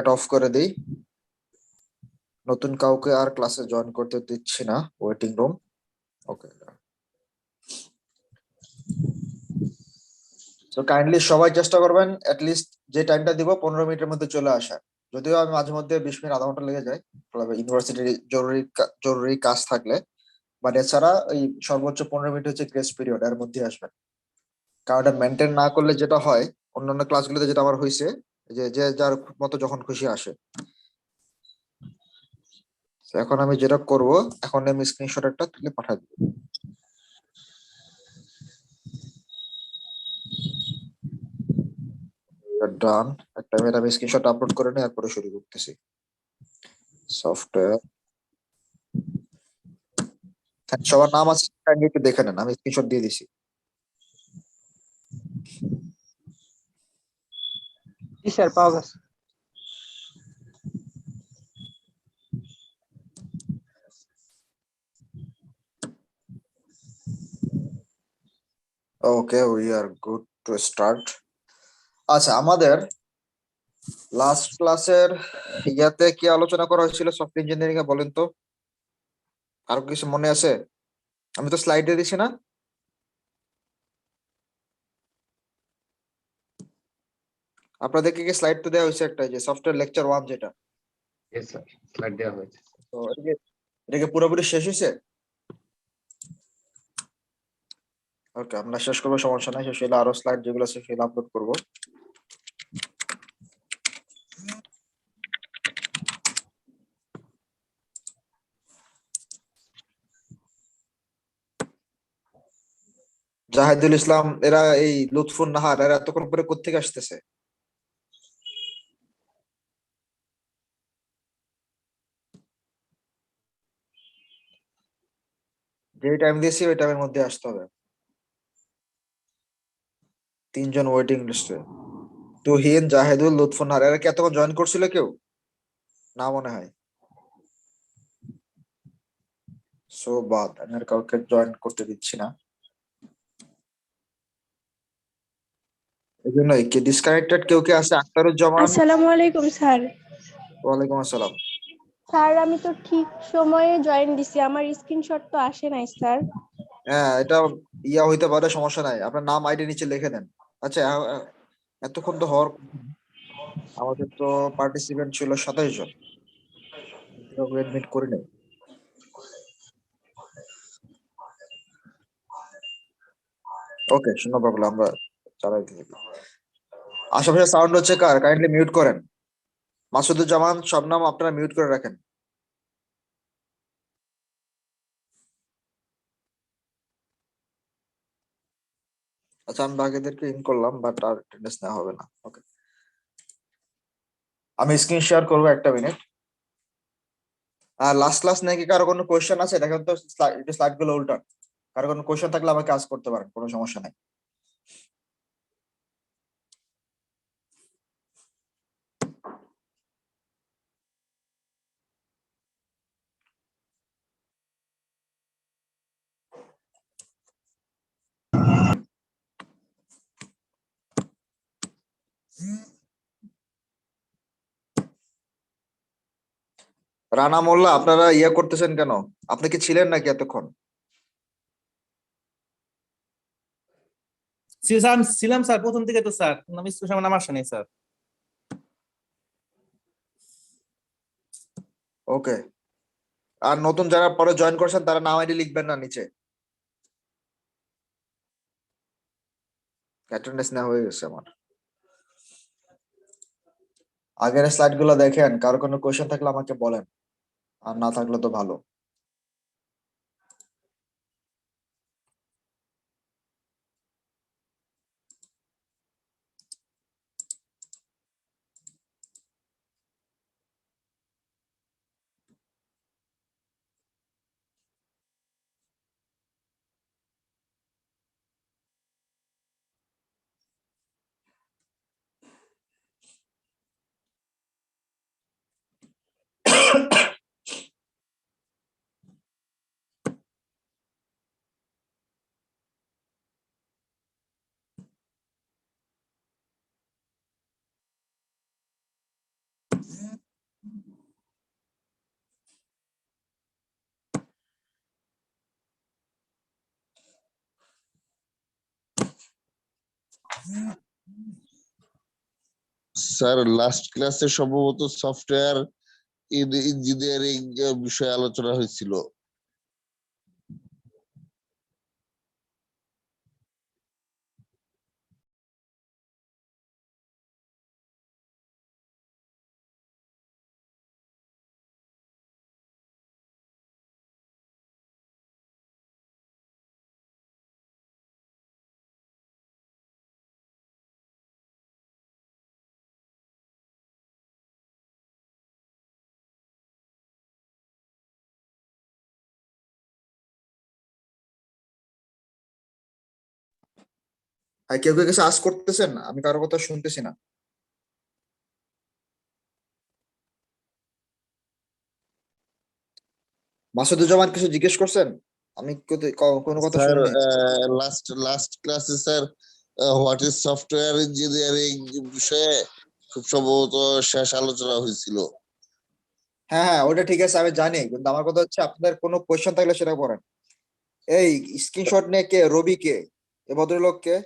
এটা অফ করে দিই। নতুন কাউকে আর ক্লাসে জয়েন করতে দিচ্ছি না। Waiting room. ওকে, তো কাইন্ডলি সবাই চেষ্টা করবেন লিস্ট যে টাইমটা দিব 15 মিনিটের মধ্যে চলে আসা। যদিও আমি মাঝে মধ্যে 20 মিনিট আধা ঘন্টা লেগে যায় ইউনিভার্সিটির জরুরি কাজ থাকলে, বাট এছাড়া ওই সর্বোচ্চ 15 মিনিট হচ্ছে গ্রেস পিরিয়ড, এর মধ্যে আসবেন। কারণ এটা মেনটেন না করলে যেটা হয়, অন্যান্য ক্লাসগুলোতে যেটা আমার হয়েছে, যে যে যার মতো যখন খুশি আসে। তো এখন আমি যেটা করব, এখন আমি স্ক্রিনশট একটা তুলে পাঠিয়ে দিব। ডান। একটা মিনিট, আমি স্ক্রিনশট আপলোড করে নিই, এরপরে শুরু করতেছি। সফটওয়্যার, সবার নাম আছে, একটু দেখে নেন, আমি স্ক্রিনশট দিয়ে দিছি। জি স্যার, পাওয়া গেছে। Okay, we are good to start. আচ্ছা, আমাদের লাস্ট ক্লাসের ইয়াতে কি আলোচনা করা হয়েছিল সফটওয়্যার ইঞ্জিনিয়ারিং এ, বলেন তো? আরো কিছু মনে আছে? আমি তো স্লাইডে দিছি না? আপনাদেরকে কি স্লাইড তো দেওয়া হয়েছে একটা, যে সফটওয়্যার লেকচার 1 যেটা? यस सर, स्लाइड দেওয়া হয়েছে। তো এটাকে পুরোপুরি শেষ হয়েছে? ওকে, আমরা শেষ করবো, সমস্যা নাই। শেষ হলে আরো স্লাইড যেগুলো আছে সেগুলো আপলোড করবো। জাহিদুল ইসলাম এরা, এই লুৎফুন নাহার এরা এতক্ষণ পরে কোত্থেকে আসতেছে? যে টাইম দিয়েছি ওই টাইমের মধ্যে আসতে হবে। 3 জন ওয়েটিং লিস্টে, তুহিন, জাহিদুল, লুৎফুন নাহার। এরা কি এতক্ষণ জয়েন করছিল কেউ? না মনে হয়। সো বাদ, আমি আর কাউকে জয়েন করতে দিচ্ছি না। এই জন্যই কি ডিসকানেক্টেড কেউ কে আছে? আখতারুজ্জামান। আসসালামু আলাইকুম স্যার। ওয়ালাইকুম আসসালাম। স্যার আমি তো ঠিক সময়ে জয়েন দিছি, আমার স্ক্রিনশট তো আসে নাই স্যার। হ্যাঁ, এটা ইয়া হইতে পারে, সমস্যা নাই। আপনার নাম আইডি নিচে লিখে দেন। আচ্ছা, এতক্ষণ তো হওয়ার কথা না। আমাদের তো পার্টিসিপেন্ট ছিল 27 জন, এডমিট করে নেই। ওকে, শূন্য প্রবলেম, আমরা চালাইতে থাকি। আশেপাশে সাউন্ড হচ্ছে কার? কাইন্ডলি মিউট করেন। মাসুদুজ্জামান, শবনম, আপনারা মিউট করে রাখেন। আচ্ছা, আমি বাকিদেরকে ইন করলাম, বাট আর অ্যাটেন্ডেন্স নেওয়া হবে না। ওকে, আমি স্ক্রিন শেয়ার করবো, একটা মিনিট। আর লাস্ট ক্লাস নাকি কারো কোনো কোয়েশ্চেন আছে? দেখেন তো স্লাইড গুলো উল্টান। কারো কোনো কোয়েশ্চেন থাকলে আমাকে কাজ করতে পারেন, কোনো সমস্যা নাই। রানা মোল্লা, আপনারা ইয়ে করতেছেন কেন? আপনি কি ছিলেন নাকি এতক্ষণ? ছিলাম স্যার, প্রথম থেকে তো স্যার, আমি সুষমা নাম আসে নাই স্যার। ওকে, আর নতুন যারা পরে জয়েন করছেন তারা নাম আইডি লিখবেন না নিচে। অ্যাটেন্ডেন্স নেওয়া হয়ে গেছে আমার। আগের স্লাইড গুলো দেখেন, কারো কোনো কোয়েশ্চেন থাকলে আমাকে বলেন, আর না থাকলে তো ভালো। স্যার লাস্ট ক্লাসে সম্ভবত সফটওয়্যার ইঞ্জিনিয়ারিং বিষয়ে আলোচনা হয়েছিল। আর কেউ কেউ কিছু আস করতেছেন, আমি কারো কথা শুনতেছি না। মাসুদুজ্জামান কিছু জিজ্ঞেস করছেন? আমি কোনো কথা স্যার শুনিনি। লাস্ট ক্লাসে sir what is software engineering বিষয়ে খুব সম্ভবত শেষ আলোচনা হয়েছিল। হ্যাঁ হ্যাঁ, ওটা ঠিক আছে, আমি জানি, কিন্তু আমার কথা হচ্ছে আপনাদের কোনো কোয়েশ্চেন থাকলে সেটা করেন। এই স্ক্রিনশট নিয়ে কে? রবি কে? এ ভদ্রলোক কে?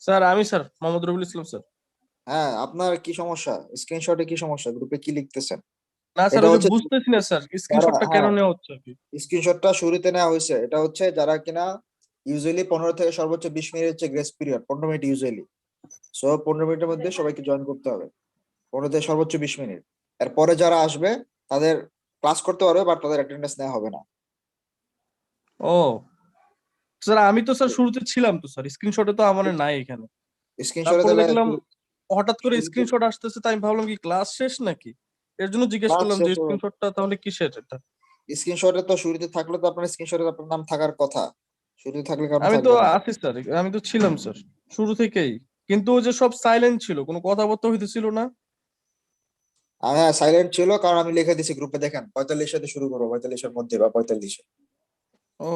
স্যার আমি স্যার মোহাম্মদ রবিউল ইসলাম স্যার। হ্যাঁ, আপনার কি সমস্যা? স্ক্রিনশটে কি সমস্যা? গ্রুপে কি লিখতেছেন? না স্যার এটা ওই যে হচ্ছে বুঝতেছি না স্যার যারা, স্ক্রিনশটটা কেন হ্যাঁ, নেওয়া হচ্ছে আর কি। স্ক্রিনশটটা শুরুতে নেওয়া হয়েছে, এটা হচ্ছে যারা কিনা ইউজুয়ালি 15 থেকে সর্বোচ্চ 20 মিনিট হচ্ছে grace period, 15 minute usually. So 15 মিনিটের মধ্যে সবাইকে জয়েন করতে হবে, 15 থেকে সর্বোচ্চ 20 মিনিট। এরপরে যারা আসবে তাদের ক্লাস করতে পারবে, বাট তাদের অ্যাটেন্ডেন্স নেওয়া হবে না। ও স্যার আমি তো স্যার শুরুতে ছিলাম তো স্যার, স্ক্রিনশটে তো আমার নাই এখানে। স্ক্রিনশটে তারপরে তাহলে দেখলাম হঠাৎ করে স্ক্রিনশট আসতেছে, তাই আমি ভাবলাম কি ক্লাস শেষ নাকি, এর জন্য জিজ্ঞেস ক্লাস করলাম যে শেষ, স্ক্রিনশটটা তাহলে কিসের এটা। স্ক্রিনশটে তো শুরুতে থাকলে তো আপনার স্ক্রিনশটে আপনার নাম থাকার কথা, শুরুতে থাকলে কারণ আমি তো থাকবে না। আছি স্যার, আমি তো ছিলাম স্যার শুরু থেকেই, কিন্তু ওই যে সব সাইলেন্ট ছিল, কোনো কথাবার্তা হইতেছিল না। হ্যাঁ, সাইলেন্ট ছিল কারণ আমি লিখে দিছি গ্রুপে, দেখেন 45 সাথে শুরু করবো, 45-এর মধ্যে বা 45-এ। ও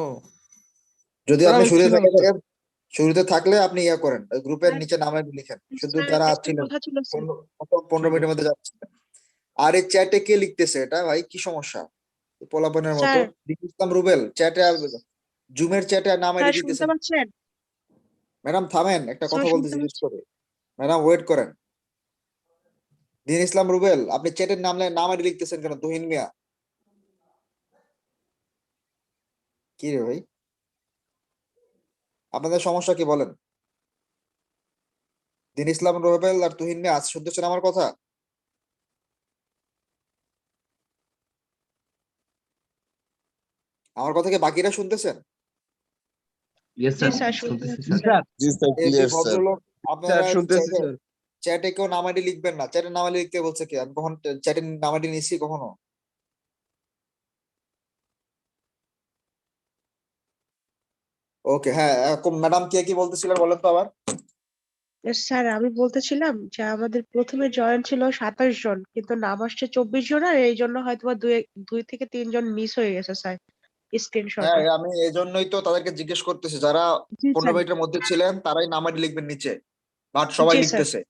যদি স্যার আপনি আমি শুরুতে ছিলাম থেকে স্যার। থাকেন, শুরুতে থাকলে আপনি ইয়া করেন, ওই গ্রুপের নিচে নামে লিখেন, শুধু স্যার যারা একটা ছিলেন কথা ছিল স্যার। 15 ঠিক মিনিটের আছে। মধ্যে যাচ্ছে। আর এই চ্যাটে কে লিখতেছে এটা? ভাই কি সমস্যা? এই পোলাপানের মতো স্যার ইসলাম রুবেল চ্যাটে, জুমের চ্যাটে নাম আইডি স্যার শুনতে লিখতেছেন। পাচ্ছেন? ম্যাডাম থামেন, একটা স্যার কথা বলতে শুনতে জিজ্ঞেস পাচ্ছেন? করে। ম্যাডাম ওয়েট করেন। দিন ইসলাম রুবেল, আপনি চ্যাটের নাম আইডি লিখতেছেন কেন? তুহিন মিয়া, কি রে ভাই, আপনাদের সমস্যা কি বলেন? দিন ইসলাম রুবেল আর তুহিন মিয়া, আজ শুনতেছেন আমার কথা? আমার কথা কি বাকিরা শুনতেছেন? ইয়েস জি স্যার, স্যার শুনতে শুনতেছি পাচ্ছি স্যার। স্যার। জি স্যার, এই যে ক্লিয়ার স্যার। ভদ্রলোক, স্যার আপনারা শুনতেছি চ্যাটে, স্যার। চ্যাটে কেউ নাম আইডি লিখবেন না, চ্যাটে নাম আইডি লিখতে বলছে কি? আমি কখন চ্যাটে নাম আইডি নিছি কখনো? ওকে, হ্যাঁ, ম্যাডাম কে কি বলতেছিলেন বলেন তো আবার। স্যার আমি বলতেছিলাম যে আমাদের প্রথমে জয়েন ছিল 27 জন, কিন্তু নাম আসছে 24 জন, আর এই জন্য হয়তো বা দুই থেকে 3 জন মিস হয়ে গেছে স্যার হ্যাঁ, স্ক্রিনশটে। আমি এই জন্যই তো তাদেরকে জিজ্ঞেস করতেছি, যারা জি 15 স্যার। মিনিটের মধ্যে ছিলেন তারাই নাম আইডি লিখবেন নিচে, বাট সবাই জি স্যার, লিখতেছে।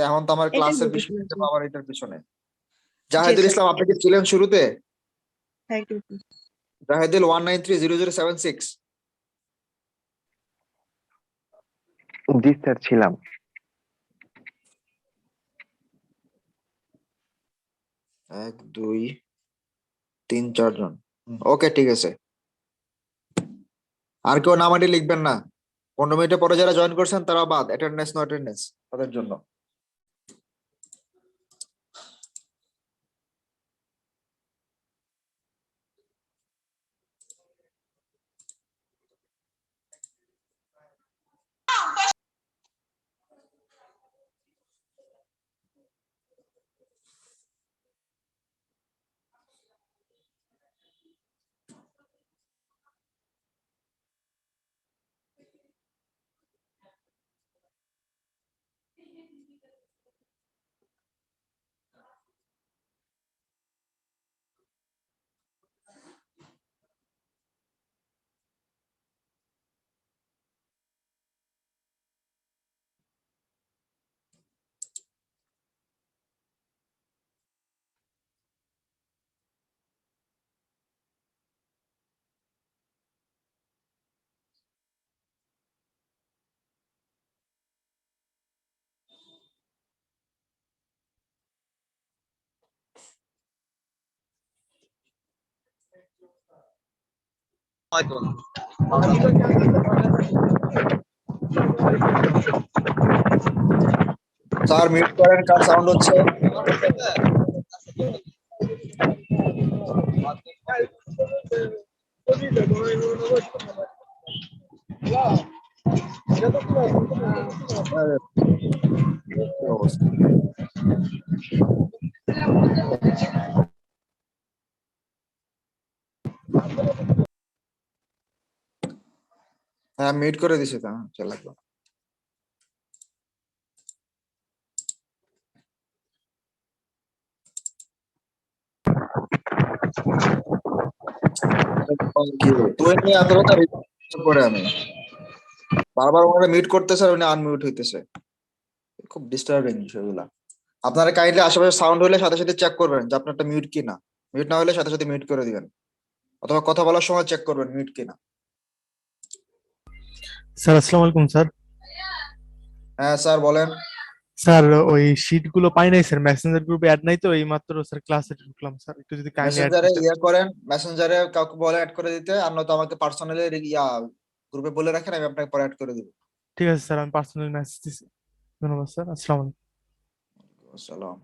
এখন তো আমার এটাই ক্লাসের 20 বলতেছিলাম মিনিট স্যার। আবার এটার পিছনে। জি জাহেদুল স্যার, ইসলাম, আপনি কি ছিলেন শুরুতে? Thank you. জাহেদুল 1930076। জি স্যার ছিলাম। 1 2 3 4 জন। ওকে, ঠিক আছে। আর কেউ নাম আইডি লিখবেন না। 15 মিনিটের পরে যারা জয়েন করছেন তারা বাদ, অ্যাটেন্ডেন্স নো অ্যাটেন্ডেন্স তাদের জন্য। স্যার মিউট করেন, কার সাউন্ড হচ্ছে? আরে, কি অবস্থা। হ্যাঁ মিউট করে দিছি তো, চল লাগবে। তুই নিয়ে এত কথা করে আমি বারবার ওনারা মিউট করতেছে আর উনি আনমিউট হইতেছে, খুব ডিস্টার্বিং বিষয়গুলা। আপনারা কাইন্ডলি আশেপাশে সাউন্ড হলে সাথে সাথে চেক করবেন যে আপনারটা মিউট কিনা। মিউট না হলে সাথে সাথে মিউট করে দিবেন, অথবা কথা বলার সময় চেক করবেন মিউট কিনা। স্যার আসসালামু আলাইকুম স্যার। হ্যাঁ স্যার বলেন। স্যার ওই শীট গুলো পাই নাই স্যার, মেসেঞ্জার গ্রুপে অ্যাড নাই তো, এই মাত্র স্যার ক্লাসে ঢুকলাম স্যার, একটু যদি কাইন্ডলি অ্যাড মেসেঞ্জারে করতেন। ইয়ে করেন, মেসেঞ্জারে কাউকে বলে অ্যাড করে দিতে, আর নয়তো আমাকে পার্সোনালি গ্রুপে বলে রাখেন, আমি আপনাকে পরে অ্যাড করে দিব। ঠিক আছে স্যার, আমি পার্সোনাল মেসেজ দিচ্ছি। ধন্যবাদ স্যার, আসসালামু আলাইকুম। আসসালাম।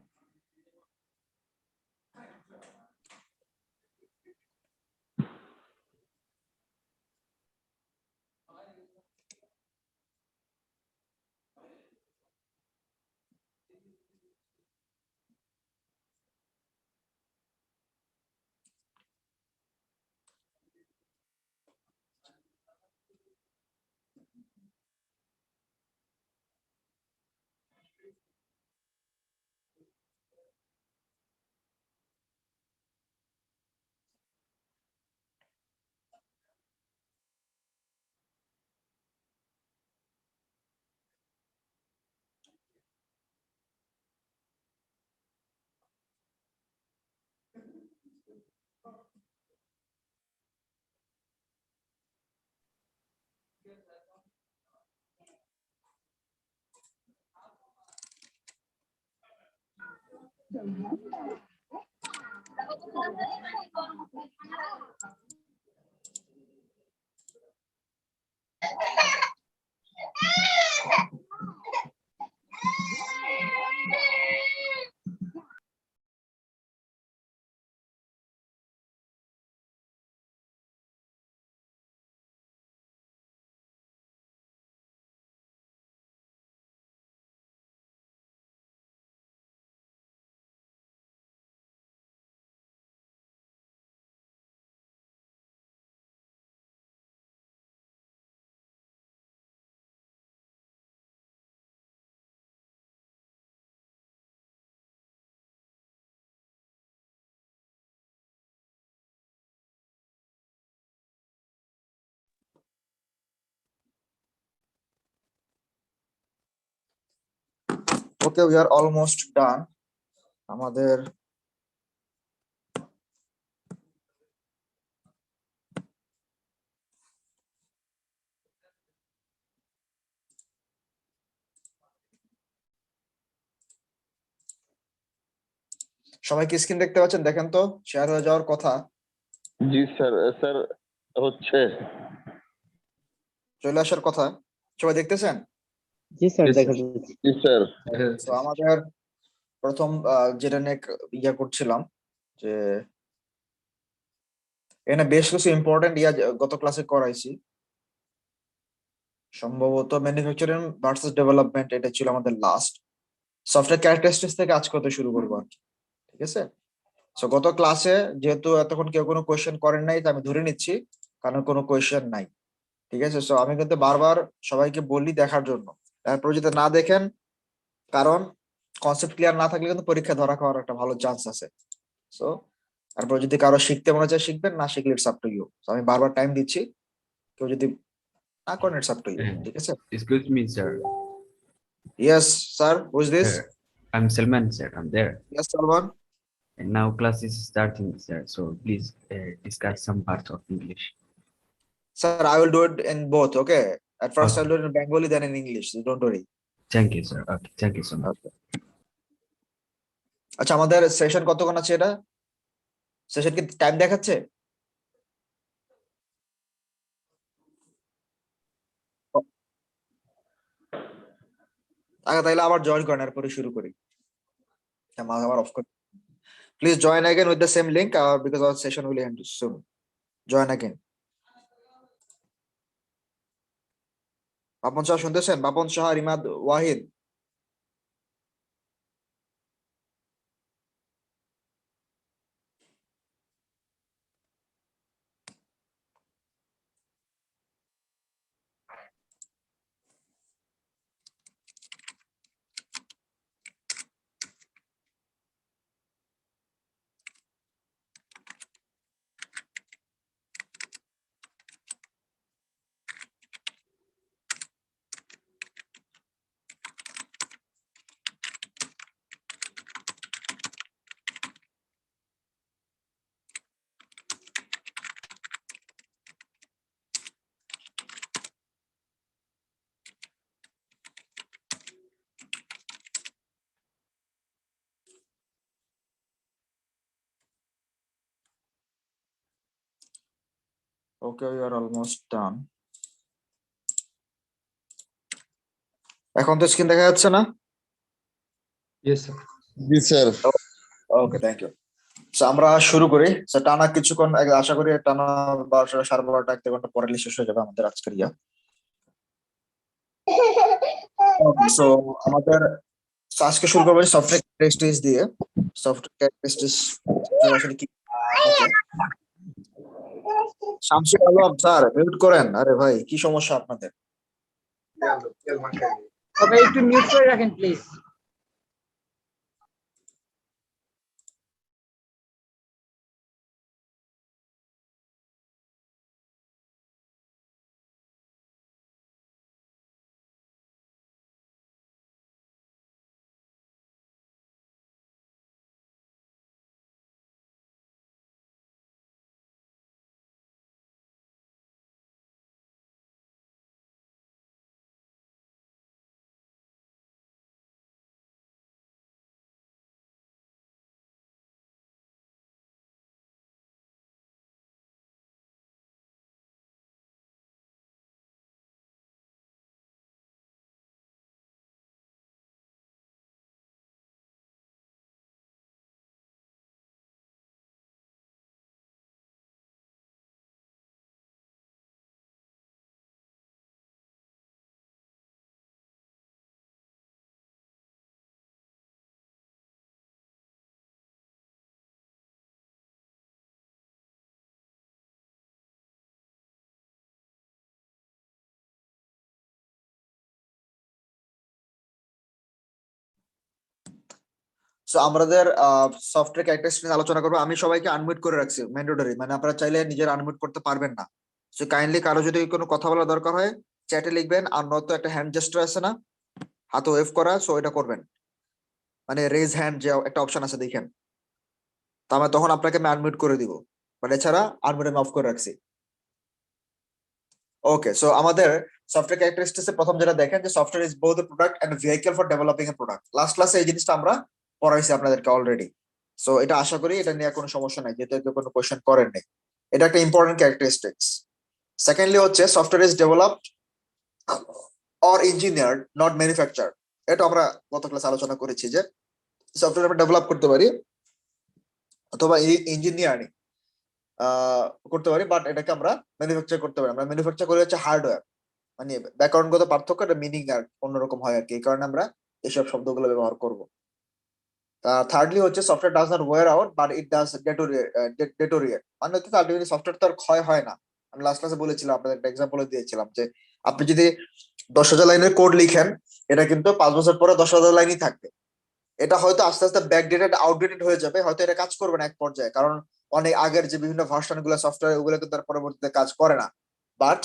ওকে, উই আর অলমোস্ট ডান। আমাদের সবাই কি স্ক্রিন দেখতে পাচ্ছেন? দেখেন তো, শেয়ার হয়ে যাওয়ার কথা। জি স্যার, স্যার হচ্ছে। চলে আসার কথা, সবাই দেখতেছেন? জি স্যার, Yes, দেখা sir. যাচ্ছে। জি স্যার। তো আমাদের প্রথম যেটা নিয়ে ইয়া করছিলাম, যে এখানে বেশ কিছু ইম্পর্টেন্ট গত ক্লাসে করাইছি। সম্ভবত ম্যানুফ্যাকচারিং ভার্সেস ডেভেলপমেন্ট, এটা ছিল আমাদের লাস্ট। সফটওয়্যার ক্যারেক্টারিস্টিক্স থেকে আজ করতে শুরু করবো আর কি, ঠিক আছে? সো গত ক্লাসে যেহেতু এতক্ষণ কেউ কোনো কোয়েশ্চেন করেন নাই, তো আমি ধরে নিচ্ছি কারণ কোনো কোয়েশ্চেন নাই, ঠিক আছে? সো আমি কিন্তু বারবার সবাইকে বলি দেখার জন্য, তারপর যদি না দেখেন, কারণ কনসেপ্ট ক্লিয়ার না থাকলে কিন্তু পরীক্ষা ধরা খাওয়ার একটা ভালো চান্স আছে। সো তারপর যদি কারো শিখতে মনে চায় শিখবেন, না শিখলে ইটস আপ টু ইউ। আমি বারবার টাইম দিচ্ছি, কেউ যদি না করেন ইটস আপ টু ইউ, ঠিক আছে? Excuse me, sir. Yes sir, who is this? Sir, I'm Salman, sir. I'm there. Yes Salman. And now class is starting, sir. So please discuss some parts of English. Sir, I will do it in both, okay? At first Okay. I'll do it in Bengali, then in English, so don't worry. Thank you, sir. Okay, thank you so much. Okay. আচ্ছা, আমাদের session কতক্ষণ আছে? এটা session কি time দেখাচ্ছে? আগে তাইলে আবার জয়েন করেন, এরপরে শুরু করি। মাঝে আবার অফ করি। Please join again with the same link because our session will end soon. Join again. Bapan Shah শুনতেছেন? Bapan Shah, রিমাদ, Wahid. Okay, we are almost done. এখন তো স্ক্রিন দেখা যাচ্ছে না? Yes, sir. জি স্যার। Okay, thank you. আমরা শুরু করি। টানা কিছুক্ষণ আশা করি টানা 12টা 12:30 1 ঘন্টা পরে শেষ হয়ে যাবে আমাদের আজকের ইয়া। সো আমাদের আজকে শুরু করবো সফটওয়্যার ক্যারেক্টারিস্টিক্স দিয়ে। সফটওয়্যার ক্যারেক্টারিস্টিক্স আসলে কি? শামসুল আলম স্যার মিউট করেন। আরে ভাই কি সমস্যা আপনাদের? তবে একটু মিউট করে রাখেন প্লিজ। সো আমাদের সফটওয়্যার ক্যারেক্টারিস্টিক্স আলোচনা করবো। আমি সবাইকে আনমিউট করে রাখছি, ম্যান্ডেটরি, মানে আপনারা চাইলে নিজের আনমিউট করতে পারবেন না। সো কাইন্ডলি কারো যদি কোনো কথা বলার দরকার হয় চ্যাটে লিখবেন, আর নয়তো একটা হ্যান্ড জেস্টার আছে না, হাত ওয়েভ করা, সো এটা করবেন, মানে রেজ হ্যান্ড যে একটা অপশন আছে দেখেন, তো আমি তখন আপনাকে আমি আনমিউট করে দিব, বাট এছাড়া আনমিউট আমি অফ করে রাখছি। ওকে, সো আমাদের সফটওয়্যার ক্যারেক্টারিস্টিক্স এর প্রথম যেটা দেখেন যে software is both product and vehicle for developing a product. Last ক্লাসে এই জিনিসটা আমরা পড়াইছি আপনাদেরকে অলরেডি। সো এটা আশা করি এটা নিয়ে কোনো সমস্যা নাই, যেহেতু কেউ কোনো কোয়েশ্চেন করেন নাই। এটা একটা ইম্পর্টেন্ট ক্যারেক্টারিস্টিক্স। সেকেন্ডলি হচ্ছে software is developed or engineered not manufacture. এটা আমরা গত ক্লাসে আলোচনা করেছি যে সফটওয়্যার আমরা ডেভেলপ করতে পারি অথবা ইঞ্জিনিয়ারিং করতে পারি, বাট এটাকে আমরা ম্যানুফ্যাকচার করতে পারি। আমরা ম্যানুফ্যাকচার করে হচ্ছে হার্ডওয়্যার, মানে ব্যাকরণগত পার্থক্য, এটা মিনিং আর অন্যরকম হয় আর কি, এই কারণে আমরা এইসব শব্দগুলো ব্যবহার করব। থার্ডলি হচ্ছে software does not wear out but it does deteriorate, মানে হচ্ছে আলটিমেটলি সফটওয়্যার তো আর ক্ষয় হয় না। আমি লাস্ট ক্লাসে বলেছিলাম, আপনাদের একটা এক্সাম্পল দিয়েছিলাম যে আপনি যদি 10,000 লাইনের কোড লিখেন, এটা কিন্তু 5 বছর পরে 10,000 লাইনই থাকবে। এটা হয়তো আস্তে আস্তে ব্যাকডেটেড আউটডেটেড হয়ে যাবে, হয়তো এটা কাজ করবে না এক পর্যায়ে, কারণ অনেক আগের যে বিভিন্ন ভার্সন গুলো সফটওয়্যার ওগুলো কিন্তু তার পরবর্তীতে কাজ করে না। বাট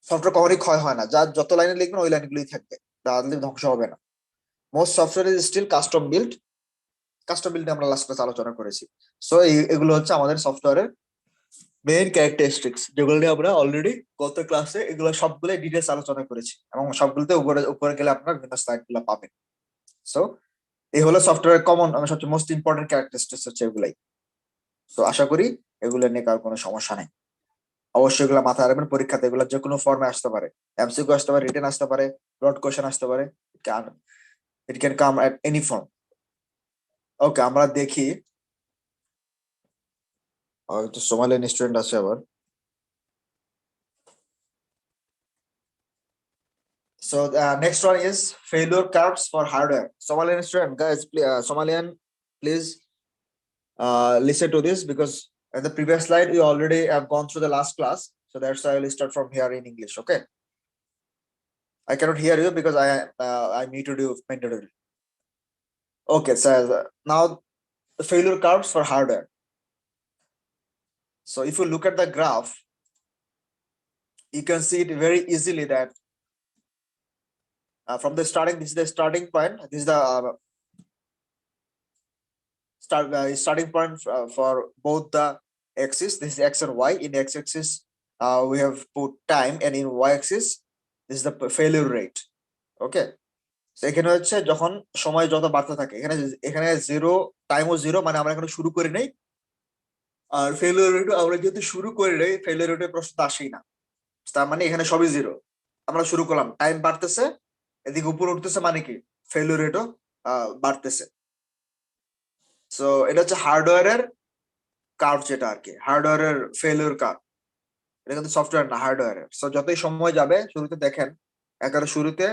সফটওয়্যার কখনই ক্ষয় হয় না, যা যত লাইনে লিখবেন ওই লাইনগুলোই থাকবে, ধ্বংস হবে না। Most software is still custom build. Custom build আমরা লাস্ট ক্লাসে আলোচনা করেছি। সো এগুলো হচ্ছে আমাদের সফটওয়্যারের মেইন ক্যারেক্টারিস্টিক্স, যেগুলো নিয়ে আমরা অলরেডি গত ক্লাসে এগুলো সবগুলো ডিটেলস আলোচনা করেছি, এবং সবগুলোতে উপরে উপরে গেলে আপনারা বিভিন্ন স্লাইড গুলো পাবেন। সো এই হলো সফটওয়্যার কমন, সবচেয়ে মোস্ট ইম্পর্টেন্ট ক্যারেক্টারিস্টিক্স হচ্ছে এগুলাই। তো আশা করি এগুলো নিয়ে কারোর কোনো সমস্যা নেই। অবশ্যই এগুলো মাথায় রাখবেন, পরীক্ষাতে এগুলো যে কোনো ফর্মে আসতে পারে, এমসিকিউ আসতে পারে, রিটেন আসতে পারে, ব্রড কোশ্চেন আসতে পারে, it can come at any form. ওকে, আমরা দেখি হয়তো সোমালিয়ান স্টুডেন্ট আছে আবার। So next one is failure curves for hardware. Somalian student, guys, Somalian, please listen to this, because in the previous slide we already have gone through the last class, so that's why I will start from here in English. Okay, I cannot hear you because I need to do mandatory. Okay, so now the failure curves for hardware. So if you look at the graph, you can see it very easily that from the starting, this is the starting point. This is the starting point for both the axis. This is x and y. In x-axis, we have put time, and in y-axis, this is the failure rate. Okay. So এখানে হচ্ছে যখন সময় যত বাড়তে থাকে, এখানে zero, টাইমও zero, মানে আমরা এখানে শুরু করি নাই, আর ফেলিওর রেট আমরা যেহেতু শুরু করি নাই, ফেলিওর রেটের প্রশ্ন তো আসেই না। তার মানে এখানে সবই জিরো। আমরা শুরু করলাম, টাইম বাড়তেছে, এদিকে উপরে উঠতেছে, মানে কি ফেলিওর রেটও বাড়তেছে। সো এটা হচ্ছে হার্ডওয়্যারের কার্ভ, যেটা আর কি হার্ডওয়্যারের ফেলিওর কার্ভ। এটা কিন্তু সফটওয়্যার না, হার্ডওয়্যারের। সো যতই সময় যাবে, শুরুতে দেখেন একেবারে শুরুতে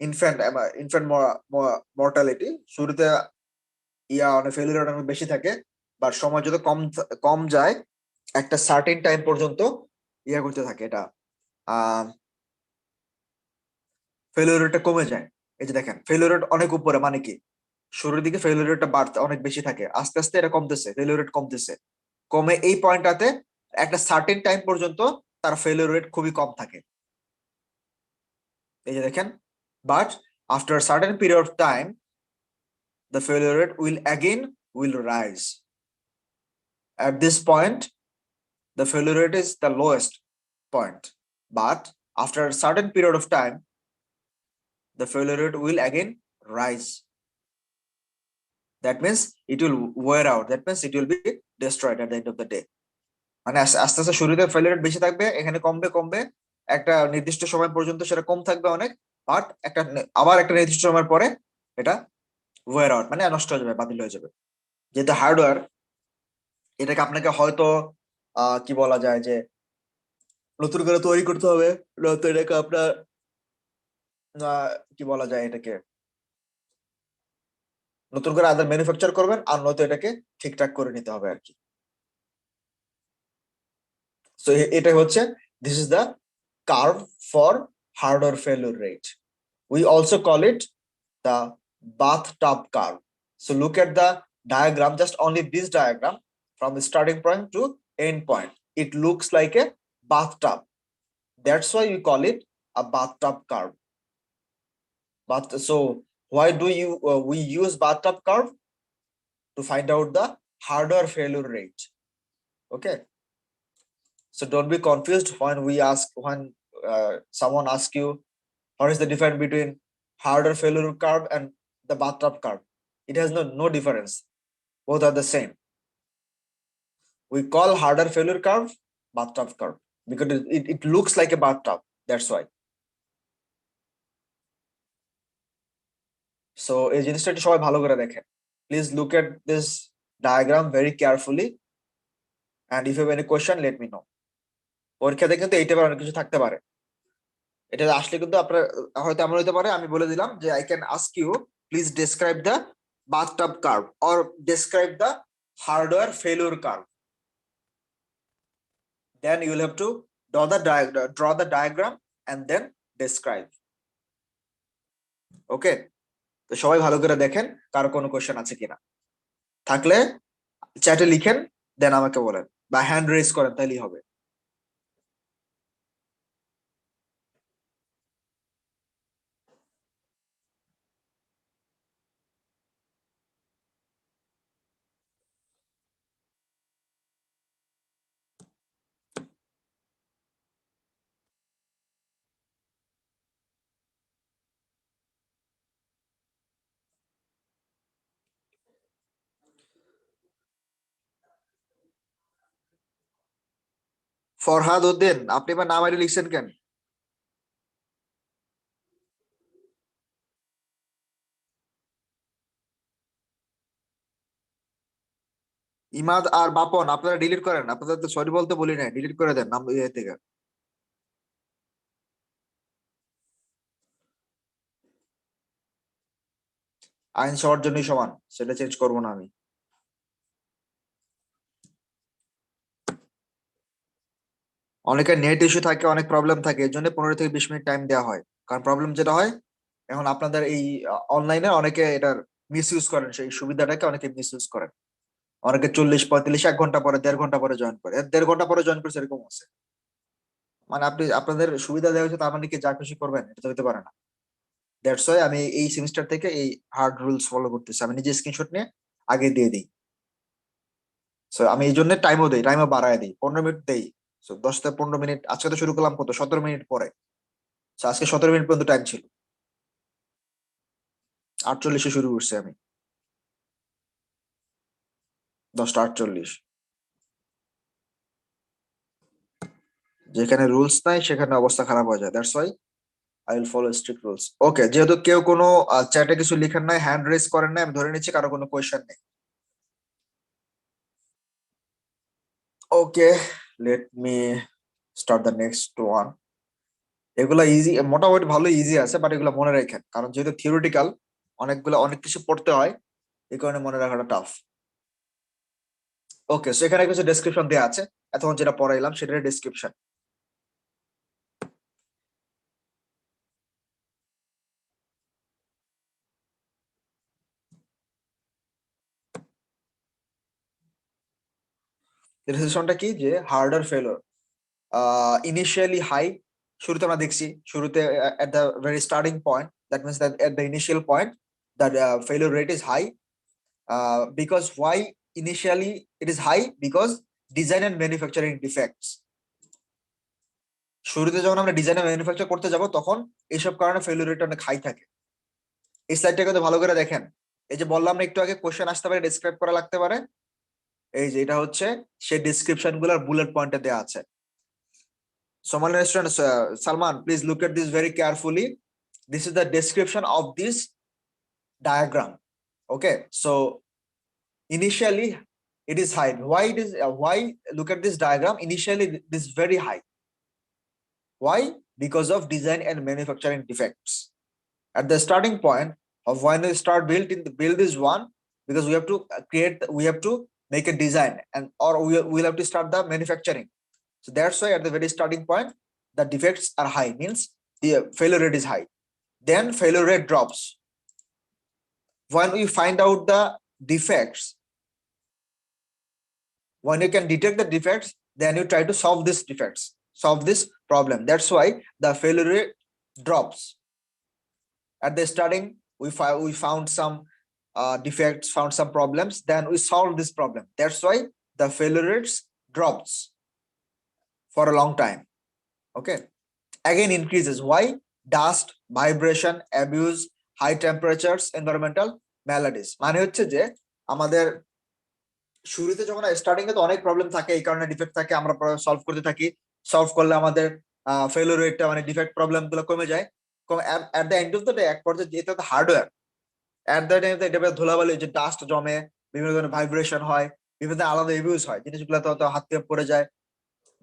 ইনফ্যান্ট মর্টালিটি, শুরুতে অনেক ফেলিওর অনেক বেশি থাকে, বা সময় যত কম যায়, একটা সার্টেন টাইম পর্যন্ত করতে থাকে, এটা ফেলিওর রেটটা কমে যায়। এই যে দেখেন ফেলিওর রেট অনেক উপরে, মানে কি শুরুর দিকে ফেলিওর রেটটা বাড়তে অনেক বেশি থাকে, আস্তে আস্তে এটা কমতেছে, ফেলিওর রেট কমতেছে, কমে এই পয়েন্টটাতে একটা সার্টেন টাইম পর্যন্ত তার ফেলিওর রেট খুবই কম থাকে। এই যে দেখেন, but after certain period of time the failure rate will rise. At this point, the failure rate is the lowest point, but after a certain period of time, the failure rate will again rise. That means it will wear out. That means it will be destroyed at the end of the day. মানে আস্তে আস্তে শুরুতে failure rate বেশি থাকবে, এখানে কমবে, একটা নির্দিষ্ট সময় পর্যন্ত সেটা কম থাকবে অনেক, বাট আবার একটা নির্দিষ্ট সময়ের পরে এটা ওয়ার আউট, মানে নষ্ট হয়ে যাবে, বাতিল হয়ে যাবে। যেহেতু হার্ডওয়্যার, এটাকে আপনাকে হয়তো কি বলা যায় যে নতুন করে তৈরি করতে হবে, নয়তো এটাকে আপনার কি বলা যায়, এটাকে নতুন করে আদার ম্যানুফ্যাকচার করবেন, আর নয়তো এটাকে ঠিকঠাক করে নিতে হবে আর কি। সো এটা হচ্ছে, this is the curve for hardware failure rate. We also call it the bathtub curve. So look at the diagram, just only this diagram from the starting point to end point. It looks like a bathtub. That's why we call it a bathtub curve. But so why do we use bathtub curve? To find out the hardware failure rate. Okay. So don't be confused when someone asks you what is the difference between hardware failure curve and the bathtub curve. It has no difference. Both are the same. We call hardware failure curve bathtub curve because it looks like a bathtub. That's why. So এই জিনিসটা একটু সবাই ভালো করে দেখেন। Please look at this diagram very carefully, and if you have any question, let me know. পরীক্ষাতে কিন্তু এইটা অনেক কিছু থাকতে পারে, এটা আসলে কিন্তু আপনার হয়তো এমন হতে পারে, আমি বলে দিলাম যে I can ask you, please describe the bathtub curve or describe the hardware failure curve. Then you will have to draw the diagram and then describe. Okay, তো সবাই ভালো করে দেখেন, কারো কোনো কোশ্চেন আছে কিনা, থাকলে চ্যাটে লিখেন, দেন আমাকে বলেন বা হ্যান্ড রেজ করেন, তাহলেই হবে। ফরহাদ উদ্দিন, আপনি এবার নাম আইডি লিখছেন কেন? ইমাদ আর বাপন আপনারা ডিলিট করেন, আপনাদের তো সরি বলতে বলি না, ডিলিট করে দেন নাম ইয়ে থেকে। আইন সবার জন্যই সমান, সেটা চেঞ্জ করবো না আমি। অনেকের নেট ইস্যু থাকে, অনেক প্রবলেম থাকে, এর জন্য 15 থেকে 20 মিনিট টাইম দেওয়া হয়। কারণ প্রবলেম যেটা হয়, এখন আপনাদের এই অনলাইনে অনেকে এটার মিস ইউজ করেন, সেই সুবিধাটাকে অনেকে মিস ইউজ করেন। অনেকে 40, 45, 1 ঘন্টা পরে, 1.5 ঘন্টা পরে জয়েন করে, 1.5 ঘন্টা পরে জয়েন করছে এরকম আছে। মানে আপনি আপনাদের সুবিধা দেওয়া হয়েছে, তার মানে কি যা খুশি করবেন, এটা তো হতে পারে না। দ্যাটস ওয়াই আমি এই সেমিস্টার থেকে এই হার্ড রুলস ফলো করতেছি, আমি নিজে স্ক্রিনশট নিয়ে আগে দিয়ে দিই। সো আমি এই জন্য টাইমও বাড়ায় দিই, 15 মিনিট দেই। সো 10 থেকে 15 মিনিট, আজকে তো শুরু করলাম কত 17 মিনিট পরে। So আজকে 17 মিনিট পর্যন্ত টাইম ছিল, 48-এ শুরু করছি আমি, 10টা 48। যেখানে রুলস নাই সেখানে অবস্থা খারাপ হয়ে যায়, that's why I will follow strict rules. Okay, যেহেতু কেউ কোনো চ্যাটে কিছু লিখেন নাই, হ্যান্ড রেজ করেন নাই, আমি ধরে নিচ্ছি কারো কোনো কোয়েশ্চেন নেই। Okay, let me start the next one. এগুলা ইজি, মোটামুটি ভালো ইজি আছে, বাট এগুলো মনে রাখেন, কারণ যেহেতু থিওরিটিক্যাল অনেক কিছু পড়তে হয়, এই কারণে মনে রাখাটা টাফ। ওকে, সো এখানে কিছু ডেসক্রিপশন দেওয়া আছে, এতক্ষণ যেটা পড়াইলাম সেটার ডেসক্রিপশন। রেসিস্টনটা কি, যে হার্ডার ফেলোর ইনিশিয়ালি হাই, শুরুতে আমরা দেখছি, শুরুতে at the very starting point, that means that at the initial point that failure rate is high, because why initially it is high, because design and manufacturing defects। শুরুতে যখন আমরা design আর manufacture করতে যাব, তখন এইসব কারণে ফেলিওর রেট অনেক high থাকে। এই স্লাইডটা কিন্তু ভালো করে দেখেন, এই যে বললাম না একটু আগে, কোশ্চেন আসতে পারে, ডেসক্রাইব করা লাগতে পারে, এই যে এটা হচ্ছে সেই ডেসক্রিপশন গুলোর বুলেট পয়েন্টে দেওয়া আছে। Someone student, Salman, please look at this very carefully. This is the description of this diagram. Okay, so initially it is high. Why it is why? Look at this diagram. Initially this is very high. Why? Because of design and manufacturing defects. At the starting point of when we start build is one, because we have to we have to make a design, and or we will have to start the manufacturing. So that's why at the very starting point, the defects are high, means the failure rate is high. Then failure rate drops. When we find out the defects, when you can detect the defects, then you try to solve these defects, solve this problem. That's why the failure rate drops. At the starting, we found some defects, found some problems, then we solve this problem. That's why the failure rates drops for a long time. Okay, again increases. Why? Dust, vibration, abuse, high temperatures, environmental maladies. মানে হচ্ছে যে আমাদের শুরুতে যখন starting এ তো অনেক problem থাকে, এই কারণে ডিফেক্ট থাকে, আমরা সলভ করতে থাকি, সলভ করলে আমাদের ফেলিওর রেটটা মানে ডিফেক্ট প্রবলেম গুলো কমে যায়। At the end of the day এক পর্যায়ে যেটা তো হার্ডওয়্যার, এট দ্য এন্ড এটা ধুলাবালি, যে ডাস্ট জমে, বিভিন্ন ধরনের ভাইব্রেশন হয়, বিভিন্ন আলাদা ইউজ হয়, জিনিসগুলো তো হাত থেকে পড়ে যায়,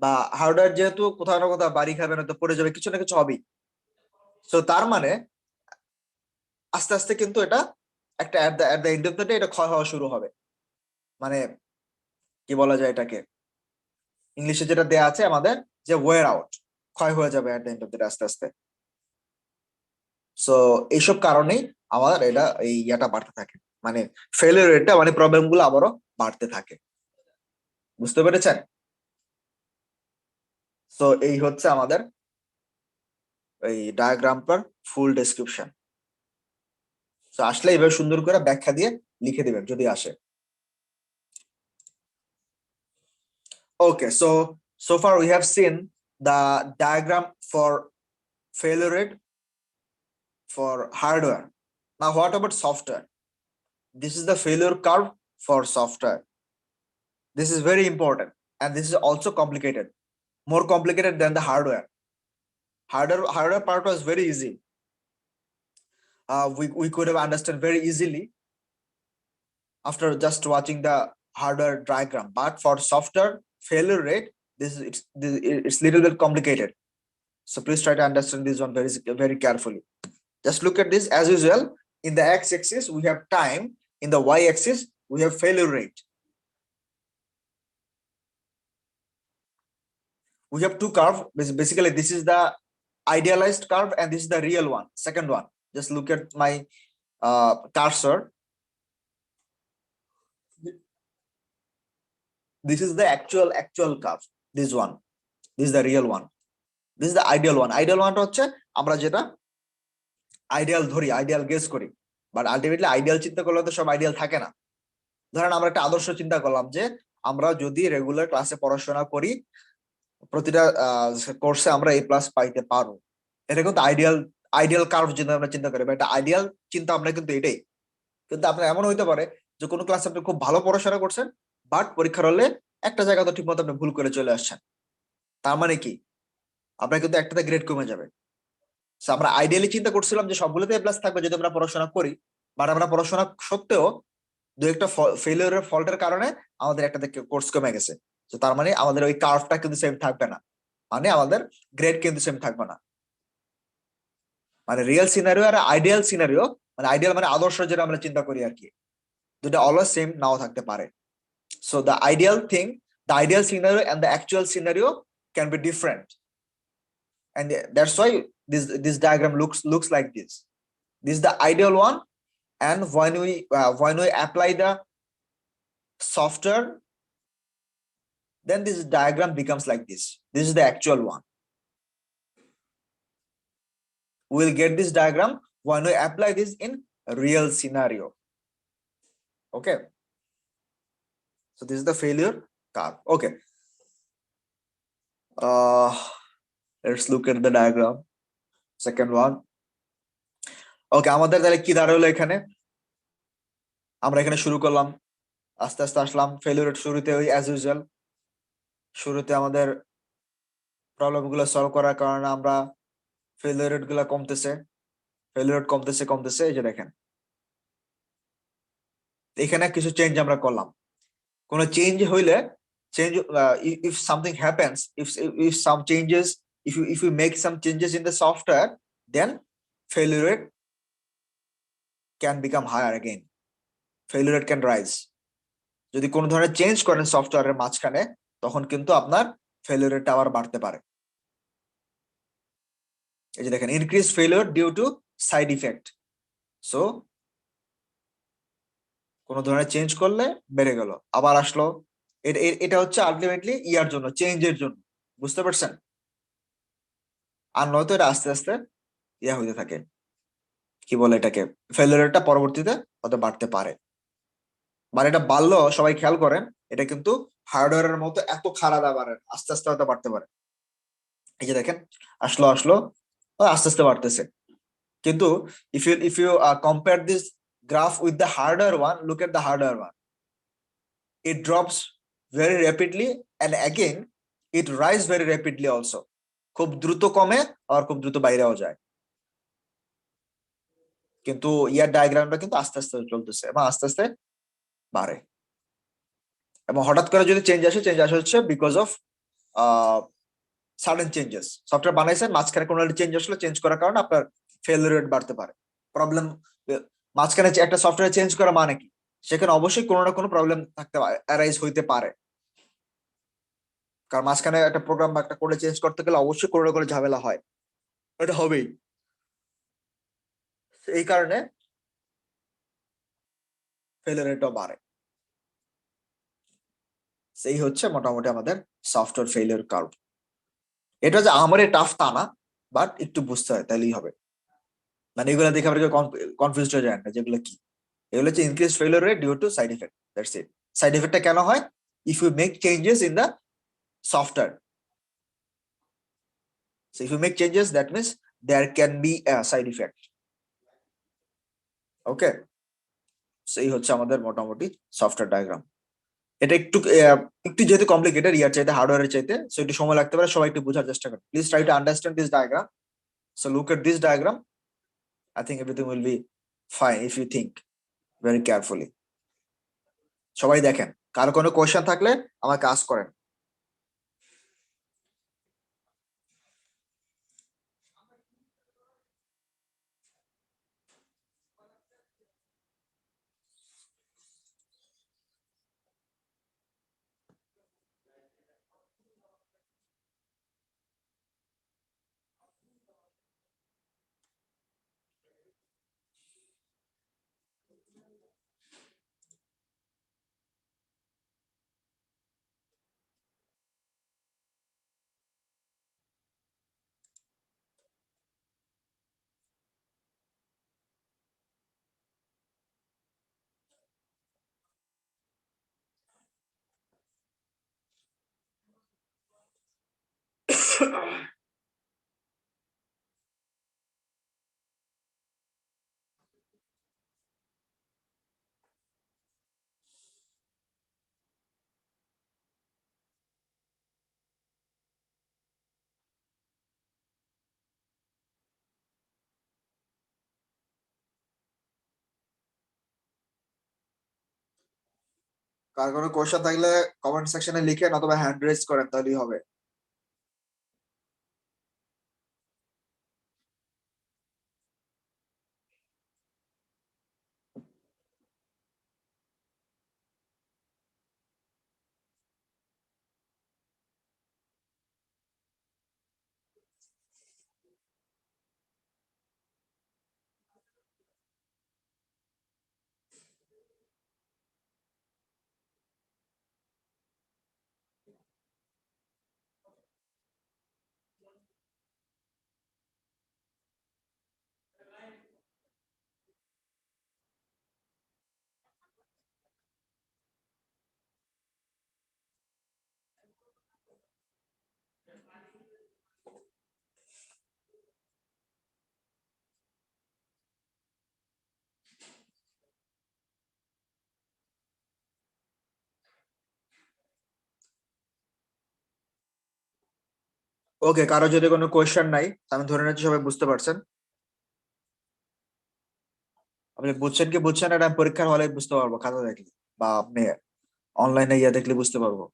বা হার্ডওয়্যার যেহেতু কোথাও না কোথাও বাড়ি খাবে না, তো পড়ে যাবে, কিছু না কিছু হবেই। সো তার মানে আস্তে আস্তে কিন্তু এটা একটা at the end of the day এটা ক্ষয় হওয়া শুরু হবে। মানে কি বলা যায় এটাকে, ইংলিশে যেটা দেয়া আছে আমাদের, যে ওয়্যার আউট, ক্ষয় হয়ে যাবে at the end of the day আস্তে আস্তে। সো এইসব কারণেই আমাদের এটা এই ইয়াটা বাড়তে থাকে, মানে ফেলিওর রেটটা, মানে প্রবলেম গুলো আবারও বাড়তে থাকে। বুঝতে পেরেছেন? সো এই হচ্ছে আমাদের এই ডায়াগ্রামটার ফুল ডেসক্রিপশন। সো আসলে এবার সুন্দর করে ব্যাখ্যা দিয়ে লিখে দিবেন যদি আসে। Okay, so far we have seen the diagram for failure rate for hardware. Now what about software? This is the failure curve for software. This is very important, and this is also complicated, more complicated than the hardware. Hardware part was very easy. We could have understood very easily after just watching the hardware diagram, but for software failure rate, it's little bit complicated. So please try to understand this one very carefully. Just look at this as usual. In the x-axis, we have time. In the y-axis, we have failure rate. We have two curves. Basically, this is the idealized curve and this is the real one, second one. Just look at my cursor. This is the actual curve. This one. This is the real one. This is the ideal one. Ideal one হচ্ছে আমরা যেটা ideal ধরি, ideal guess করি, but ultimately ideal চিন্তা করলে তো সব ideal থাকে না। ধরেন আমরা একটা আদর্শ চিন্তা করলাম যে আমরা যদি রেগুলার ক্লাসে পড়াশোনা করি, প্রতিটা কোর্সে আমরা A+ পাইতে পারবো। এটা কিন্তু আইডিয়াল কার্ভ যদি আমরা চিন্তা করি, বা এটা আইডিয়াল চিন্তা আমরা কিন্তু এটাই। কিন্তু আপনার এমন হইতে পারে যে কোনো ক্লাসে আপনি খুব ভালো পড়াশোনা করছেন, বাট পরীক্ষার হলে একটা জায়গা তো ঠিক মতো আপনি ভুল করে চলে আসছেন। তার মানে কি আপনার কিন্তু একটাতে গ্রেড কমে যাবে। আমরা আইডিয়ালি চিন্তা করছিলাম যে সবগুলোতে A+ থাকবে যদি আমরা পড়াশোনা করি, বাট আমরা পড়াশোনা সত্ত্বেও দু একটা ফেলিওরের ফল্টের কারণে আমাদের একটাতে কোর্স কমে গেছে। তো তার মানে আমাদের ওই কার্ভটা কিন্তু সেম থাকবে না, মানে আমাদের গ্রেড কিন্তু সেম থাকবে না। মানে রিয়েল সিনারিও আর আইডিয়াল সিনারিও, মানে আইডিয়াল মানে আদর্শ যেটা আমরা চিন্তা করি আর কি, দুটো অলওয়েজ সেম নাও থাকতে পারে। So the ideal thing, the ideal scenario and the actual scenario can be different, and that's why this diagram looks like this. This is the ideal one, and when we apply the software, then this diagram becomes like this. This is the actual one. We'll get this diagram when we apply this in real scenario. Okay, so this is the failure curve. Okay, let's look at the diagram. Second one. Okay, আমাদের তাহলে কি দাঁড়ালো এখানে? আমরা এখানে শুরু করলাম, আস্তে আস্তে আসলাম ফেলিওর রেট। শুরুতে ওই অ্যাজ ইউজুয়াল, শুরুতে আমাদের প্রবলেম গুলো সলভ করার কারণে আমরা ফেলিওর রেট গুলো কমতেছে, ফেলিওর রেট কমতেছে। এই যে দেখেন এখানে কিছু চেঞ্জ আমরা করলাম। কোন চেঞ্জ হইলে, if something happens, if some changes, if you make some changes in the software, then failure rate can become higher again. Failure rate can rise. যদি কোনো ধরনের চেঞ্জ করেন সফটওয়্যারের মাঝখানে, তখন কিন্তু আপনার ফেলিওর রেট আবার বাড়তে পারে। এই যে দেখেন increase failure due to side effect. So কোনো ধরনের চেঞ্জ করলে বেড়ে গেল, আবার আসলো। এটা হচ্ছে আলটিমেটলি ইয়ার জন্য, চেঞ্জের জন্য, বুঝতে পারছেন? আর নয়তো এটা আস্তে আস্তে ইয়া হইতে থাকে, কি বলে এটাকে, ফেলিওর রেটটা পরবর্তীতে হয়তো বাড়তে পারে। মানে এটা বাড়লো, সবাই খেয়াল করেন, এটা কিন্তু হার্ডওয়্যারের মতো এত খারাপ বাড়ে, আস্তে আস্তে হয়তো বাড়তে পারে। এই যে দেখেন আসলো আস্তে আস্তে বাড়তেছে। কিন্তু if you compare this graph with the hardware one, look at the hardware one, it drops very rapidly and again it rise very rapidly also. খুব দ্রুত কমে আর খুব দ্রুত বাইরেও যায়। কিন্তু ইয়ার ডায়াগ্রামটা কিন্তু আস্তে আস্তে চলতেছে এবং আস্তে আস্তে বাড়ে। এবং হঠাৎ করে যদি চেঞ্জ আসে হচ্ছে because of sudden changes. Software বানাইছেন, মাঝখানে কোনো চেঞ্জ আসলে, চেঞ্জ করার কারণে আপনার ফেলিওর রেট বাড়তে পারে। প্রবলেম মাঝখানে একটা সফটওয়্যার চেঞ্জ করা মানে কি, সেখানে অবশ্যই কোনো না কোনো প্রবলেম থাকতে পারে, অ্যারাইজ হইতে পারে। কারণ মাঝখানে একটা প্রোগ্রাম বা একটা কোডে চেঞ্জ করতে গেলে অবশ্যই কোনো না কোনো ঝামেলা হয়, এটা হবেই। এই কারণে ফেলিওর রেটও বাড়ে। সেই হচ্ছে মোটামুটি আমাদের সফটওয়্যার ফেলিওর কার্ভ। এটা যে আমার টাফ তা না, বাট একটু বুঝতে হয়, তাইলেই হবে। মানে এগুলো দেখে আমরা কনফিউজড হয়ে যায় না, যেগুলো কি, এগুলো হচ্ছে increase failure rate due to side effect. That's it. Side ইফেক্টটা কেন হয়? If you make changes in the software, so if you make changes, that means there can be a side effect. Okay, so এই হচ্ছে আমাদের মোটামুটি software diagram. এটা একটু যেহেতু কমপ্লিকেটেড, ইয়ার চাইতে হার্ডওয়্যারের চাইতে, সো একটু সময় লাগতে পারে, সবাই একটু বোঝার চেষ্টা করুন। Please try to understand this diagram. So look at this diagram, I think everything will be fine if you think very carefully. সবাই দেখেন, কারো কোনো কোয়েশ্চেন থাকলে আমাকে আস্ক করেন। কার কোনো কোয়েশ্চেন থাকলে কমেন্ট সেকশনে লিখেন অথবা হ্যান্ড রেজ করেন, তাহলেই হবে। ওকে, কারো যদি কোনো কোয়েশ্চেন নাই, আমি ধরে নিচ্ছি সবাই বুঝতে পারছেন। আপনি বুঝছেন কি বুঝছেন এটা আমি পরীক্ষার হলে বুঝতে পারবো, খাতা দেখলে বা আপনি অনলাইনে ইয়ে দেখলে বুঝতে পারবো।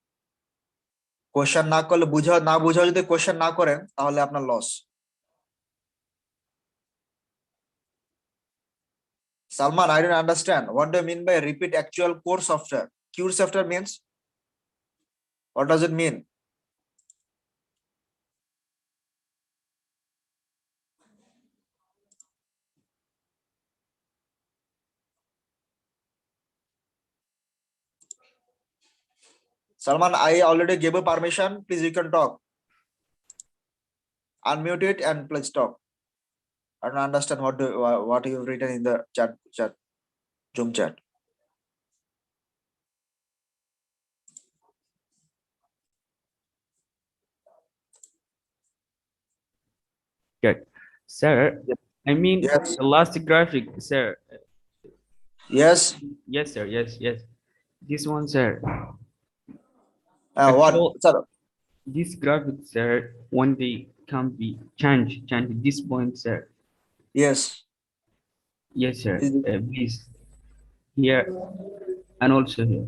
কোয়েশ্চেন না করলে না বুঝা যদি কোয়েশ্চেন না করেন তাহলে আপনার loss. Salman, I don't understand. What do you mean by repeat actual core software? Core software means? What does it mean? Salman, I already gave you permission. Please, you can talk. Unmute it and please talk. I don't understand what you've written in the chat, Zoom chat. Good. Sir, I mean, Yes. the last graphic, sir. Yes. Yes, sir. Yes, yes. This one, sir. What? Actual- Sir, This graphic, sir, one day can be changed this point, sir. yes. Yes, sir. Is it- Please. Here and also here.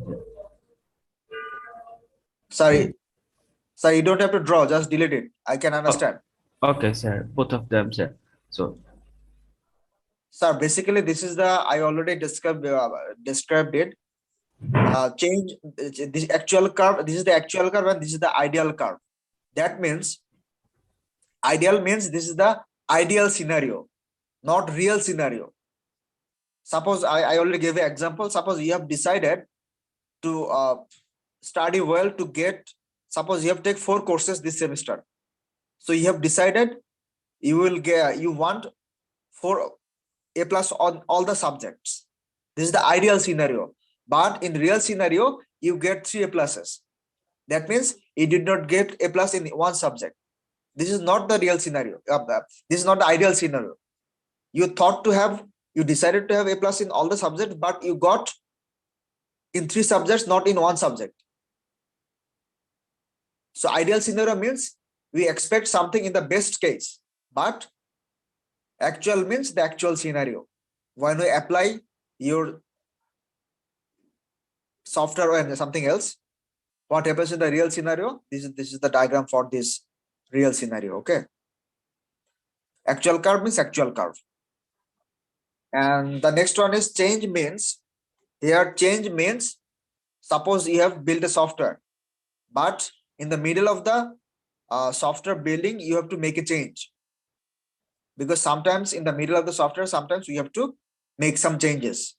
Sorry. Sir, you don't have to draw, just delete it. I can understand. Okay, sir. Both of them, sir. So, Sir, basically, this is I already described it. Change this actual curve. This is the actual curve and this is the ideal curve. That means ideal means this is the ideal scenario, not real scenario. Suppose I already gave an example. Suppose you have decided to study well to get, suppose you have take 4 courses this semester. So you have decided you want 4 A+ on all the subjects. This is the ideal scenario. But in real scenario, you get 3 A+. That means you did not get A+ in one subject. This is not the real scenario. This is not the ideal scenario. You decided to have A+ in all the subjects, but you got in 3 subjects, not in one subject. So ideal scenario means we expect something in the best case, but actual means the actual scenario. When we apply your software or something else, what happens in the real scenario? This is the diagram for this real scenario. Okay, actual curve means actual curve. And the next one is change means, here change means, suppose you have built a software, but in the middle of the software building you have to make a change, because sometimes in the middle of the software sometimes we have to make some changes.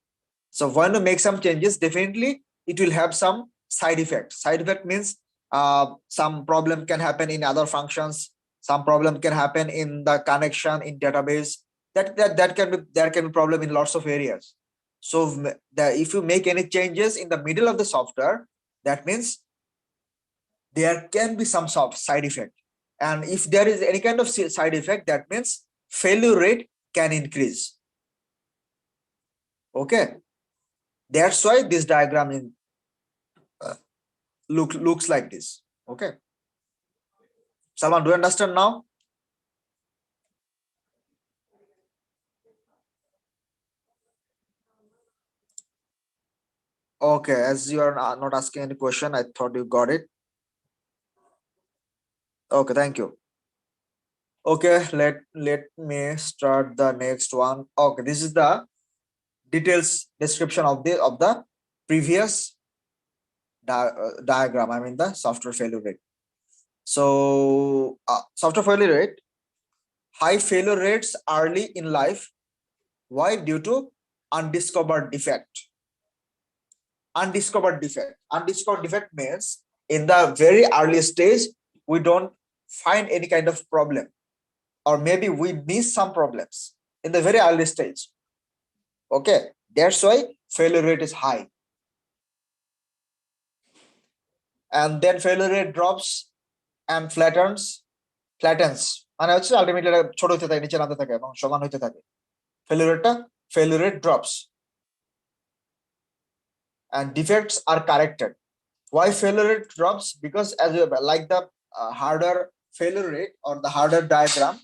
So when you make some changes, definitely it will have some side effect. Side effect means some problem can happen in other functions, some problem can happen in the connection in database. That can be, there can be problem in lots of areas. So if you make any changes in the middle of the software, that means there can be some side effect. And if there is any kind of side effect, that means failure rate can increase. Okay, that's why this diagram in looks like this. Okay, Salman, do you understand now? Okay, as you are not asking any question, I thought you got it. Okay, thank you. Okay, let me start the next one. Okay, this is the details description of the previous diagram. I mean the software failure rate. So software failure rate, high failure rates early in life. Why? Due to undiscovered defect. Undiscovered defect means in the very early stage we don't find any kind of problem, or maybe we miss some problems in the very early stage. Okay, that's why failure rate is high. And then failure rate drops and flattens মানে হচ্ছে ultimately ছোট হতে থাকে, নিচে নামতে থাকে এবং সমান হতে থাকে। failure rate drops and defects are corrected. Why failure rate drops? Because as you like the harder failure rate or the harder diagram,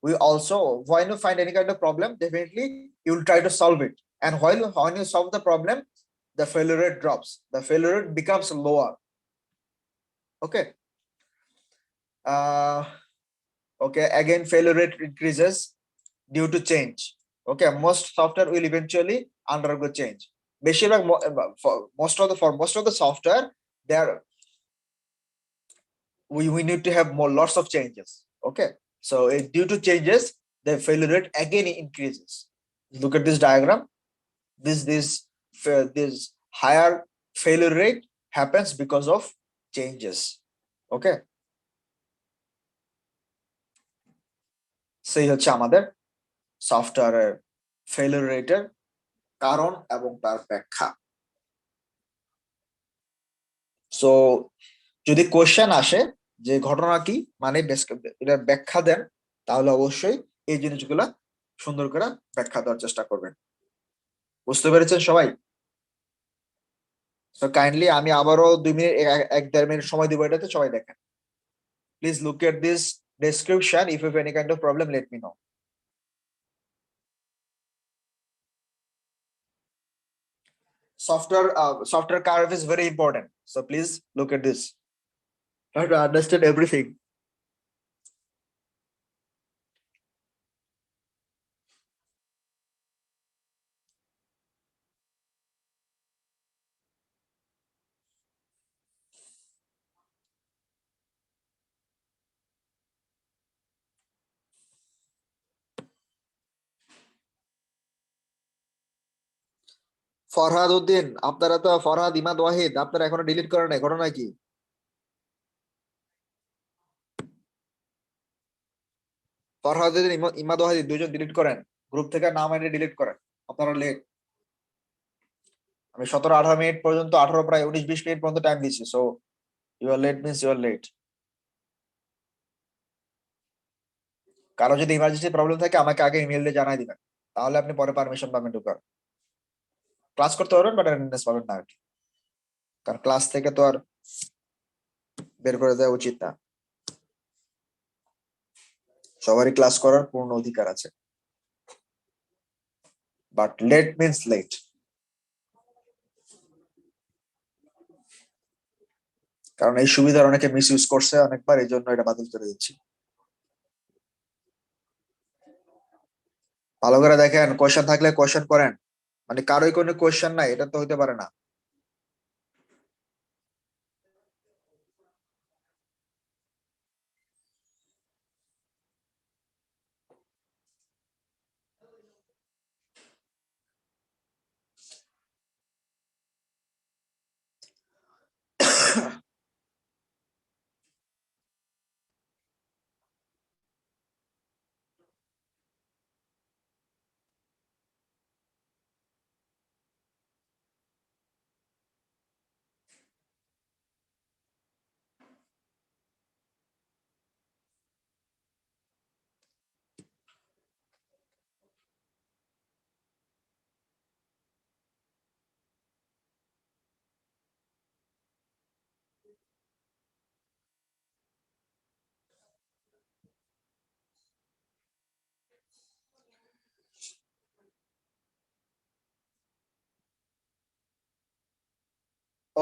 we also, when you find any kind of problem, definitely you will try to solve it. And when you solve the problem, the failure rate drops. The failure rate becomes lower. Okay. Okay. Again, failure rate increases due to change. Okay. Most software will eventually undergo change. For most of the software, there we need to have lots of changes. Okay. So due to changes, the failure rate again increases. Look at this diagram. This higher failure rate happens because of changes. Okay. সেই হচ্ছে আমাদের সফটওয়্যারের failure রেটের কারণ এবং তার ব্যাখ্যা। So যদি কোশ্চেন আসে যে ঘটনা কি, মানে এটা ব্যাখ্যা দেন, তাহলে অবশ্যই এই জিনিসগুলা সুন্দর করে ব্যাখ্যা দেওয়ার চেষ্টা করবেন। বুঝতে পেরেছেন সবাই? সো কাইন্ডলি আমি আবারও 2 মিনিট 1-1.5 মিনিট সময় দিব এটাতে, সবাই দেখেন। Please look at this description. If you have any kind of problem, let me know. Software curve is very important, so please look at this. Try to understand everything. Farhad Uddin, আপনারা তো ফরহাদ ইমাদ ওয়াহিদ, আপনারা এখনো delete করেন নাই, ঘটনা কি? ফরহাদ উদ্দিন, ইমাদ ওয়াহিদ দুইজন ডিলিট করেন, গ্রুপ থেকে নাম এনে ডিলিট করেন, আপনারা লেট। আমি 17-18 মিনিট পর্যন্ত, 18 প্রায় 19-20 মিনিট পর্যন্ত টাইম দিচ্ছি। So you are late means you are late. কারো যদি ইমার্জেন্সি প্রবলেম থাকে আমাকে আগে ইমেল দিয়ে জানাই দিবেন, তাহলে আপনি পরে পারমিশন পাবেন ঢোকার। ক্লাস করতে পারবেন বাট অ্যাটেন্ডেন্স পাবেন না, কারণ ক্লাস থেকে তো আর বের করে দেওয়া উচিত না। সবারই ক্লাস করার পূর্ণ অধিকার আছে, বাট লেট মিন্স লেট। কারণ এই সুবিধার অনেকে মিস ইউজ করছে অনেকবার, এই জন্য এটা বাতিল করে দিচ্ছি। ভালো করে দেখেন, কোয়েশ্চেন থাকলে কোয়েশ্চেন করেন, মানে কারোই কোনো কোয়েশ্চেন নাই এটা তো হইতে পারে না।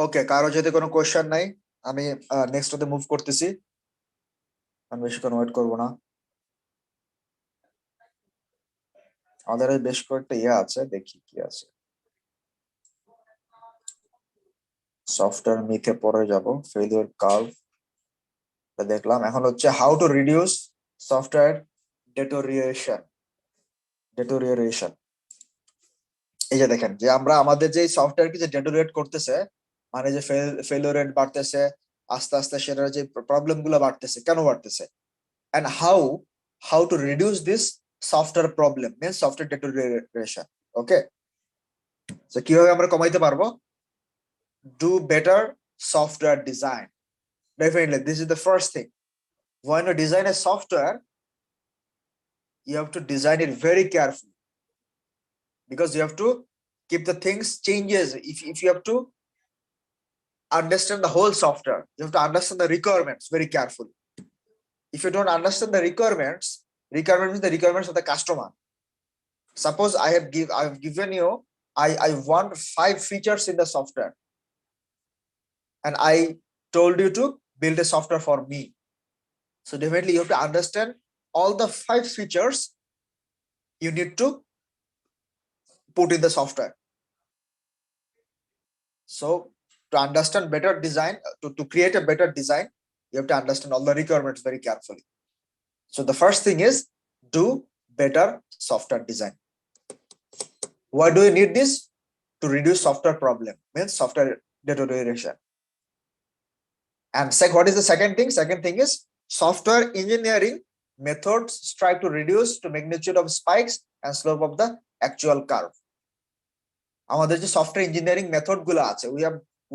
ওকে, কারো যদি কোনো কোয়েশ্চেন নাই আমি নেক্সট ওতে মুভ করতেছি, আমি বেশিক্ষণ ওয়েট করবো না। আমাদের এই বেশ কয়েকটা ইয়ে আছে, দেখি কি আছে। সফটওয়্যার মিথে পরে যাব, ফেলিওর কার্ভ দেখলাম। এখন হচ্ছে হাউ টু রিডিউস সফটওয়্যার ডেটোরিয়েশন। এই যে দেখেন যে আমরা আমাদের যে সফটওয়্যারকে যে ডেটোরিয়েট করতেছে, মানে যে ফেলিওর রেট বাড়তেছে, আস্তে আস্তে সেটার যে প্রবলেম গুলো বাড়তেছে, কেন বাড়তেছে, and how to reduce this software problem means software deterioration. Okay, so কিভাবে আমরা কমাইতে পারবো? Do better software design. Definitely this is the first thing. When you design a software, you have to design it very carefully, because you have to keep the things changes. If you have to understand the whole software, you have to understand the requirements very carefully. If you don't understand the requirements means the requirements of the customer. Suppose I've given you, I want 5 features in the software, and I told you to build a software for me. So definitely you have to understand all the 5 features you need to put in the software. So to understand better design, to create a better design, you have to understand all the requirements very carefully. So the first thing is do better software design. Why do you need this? To reduce software problem, means software deterioration. And what is the second thing? Second thing is software engineering methods strive to reduce to magnitude of spikes and slope of the actual curve. আমাদের যে software engineering method গুলো আছে,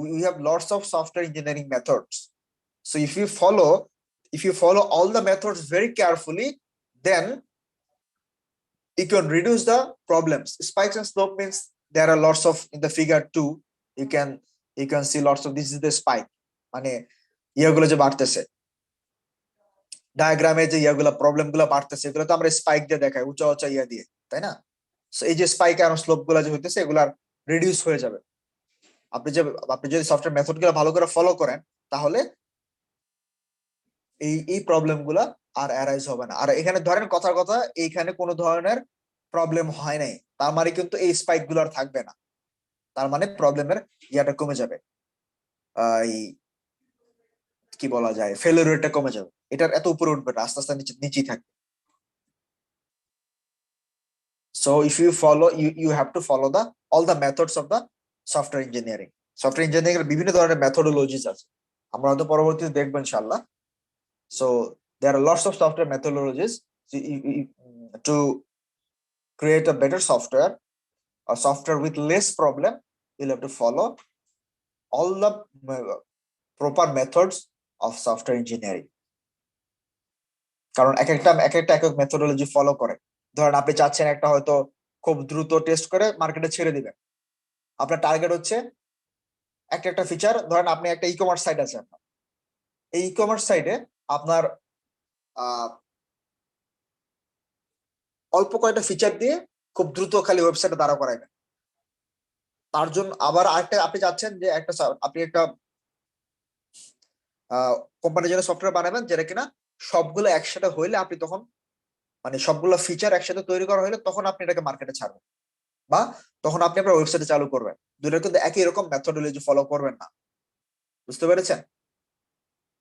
we have lots of software engineering methods. So if you follow all the methods very carefully, then you can reduce the problems. Spikes and slope means there are lots of, in the figure 2 you can see lots of, this is the spike, মানে ইয়েগুলো যে বাড়তেছে, ডায়াগ্রামে যে ইয়েগুলো problem গুলো বাড়তেছে, এগুলো তো আমরা স্পাইক দিয়ে দেখাই, উঁচা উঁচা ইয়ে দিয়ে, তাই না? সো এই যে স্পাইক আর স্লোপ গুলো যে হইতেছে, এগুলার রিডিউস হয়ে যাবে। আপনি যদি সফটওয়্যার মেথড গুলো ভালো করে ফলো করেন, তাহলে এই প্রবলেম গুলা আর অ্যারাইজ হবে না। আর এখানে ধরেন কথার কথা, এইখানে কোনো ধরনের প্রবলেম হয় নাই, তার মানে কিন্তু এই স্পাইক গুলো আর থাকবে না, তার মানে প্রবলেমের ইয়াটা কমে যাবে, এই কি বলা যায়, ফেলিওর রেটটা কমে যাবে, এটার এত উপরে উঠবে না, আস্তে আস্তে নিচেই থাকবে। So if you follow, you have to follow all the methods of the software engineering. Software engineering এর বিভিন্ন ধরনের methodologies আছে, আমরা হয়তো পরবর্তীতে দেখব ইনশাআল্লাহ। So there are lots of software methodologies to create a better software, a software with less problem. You'll have to follow all the proper methods of software engineering. কারণ এক একটা মেথোডোলজি ফলো করে। ধরেন আপনি চাচ্ছেন একটা হয়তো খুব দ্রুত টেস্ট করে মার্কেটে ছেড়ে দিবেন, আপনার টার্গেট হচ্ছে একটা ফিচার, ধরেন আপনি একটা ই কমার্স সাইট আছে আপনার, এই ই কমার্স সাইটে আপনার অল্প কয়েকটা ফিচার দিয়ে খুব দ্রুত খালি ওয়েবসাইটে দাঁড়া করাইবেন। তার জন্য আবার আরেকটা আপনি চাচ্ছেন যে আপনি একটা কোম্পানির জন্য সফটওয়্যার বানাবেন যেটা কিনা সবগুলো একসাথে হইলে আপনি তখন মানে সবগুলো ফিচার একসাথে তৈরি করা হলে তখন আপনি এটাকে মার্কেটে ছাড়বেন বা তখন আপনি আপনার ওয়েবসাইটে চালু করবেন। দুটো কিন্তু একই রকম মেথোডোলজি ফলো করবেন না, বুঝতে পেরেছেন?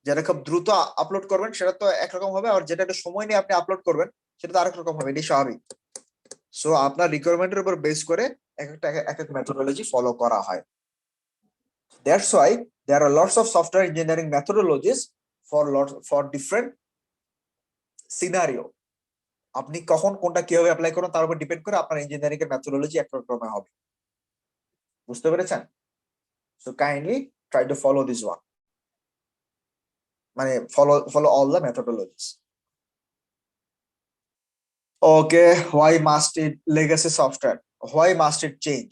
যেটা খুব দ্রুত আপলোড করবেন সেটা তো একরকম হবে, আর যেটা একটু সময় নিয়ে আপনি আপলোড করবেন সেটা তো আরেক রকম হবে, এটাই স্বাভাবিক। সো আপনার রিকোয়ারমেন্টের উপর বেস করে এক এক মেথোডোলজি ফলো করা হয়। That's why there are lots of software engineering methodologies for different scenario. আপনি কখন কোনটা কিভাবে অ্যাপ্লাই করুন তার উপর ডিপেন্ড করে আপনার ইঞ্জিনিয়ারিং এর মেথোডোলজি এক রকমের হবে, বুঝতে পেরেছেন? So kindly try to follow this one, মানে follow all the methodologies. Okay, why must it legacy software, why must it change?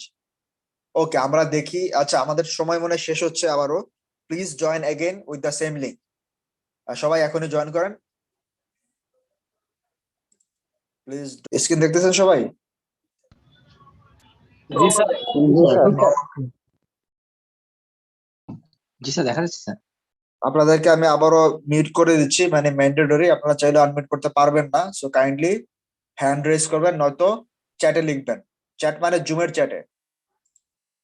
Okay, আমরা দেখি। আচ্ছা, আমাদের সময় মনে হয় শেষ হচ্ছে আবারও। Please join again with the same link. সবাই এখনই জয়েন করেন প্লিজ। স্ক্রিন দেখতেছেন সবাই? জি স্যার। জি স্যার, দেখা যাচ্ছে স্যার। আপনাদেরকে আমি আবারও মিউট করে দিচ্ছি, মানে ম্যান্ডেটরি, আপনারা চাইলে আনমিউট করতে পারবেন না। সো কাইন্ডলি হ্যান্ড রেজ করবেন, নয়তো চ্যাটে লিখবেন। চ্যাট মানে জুমের চ্যাটে,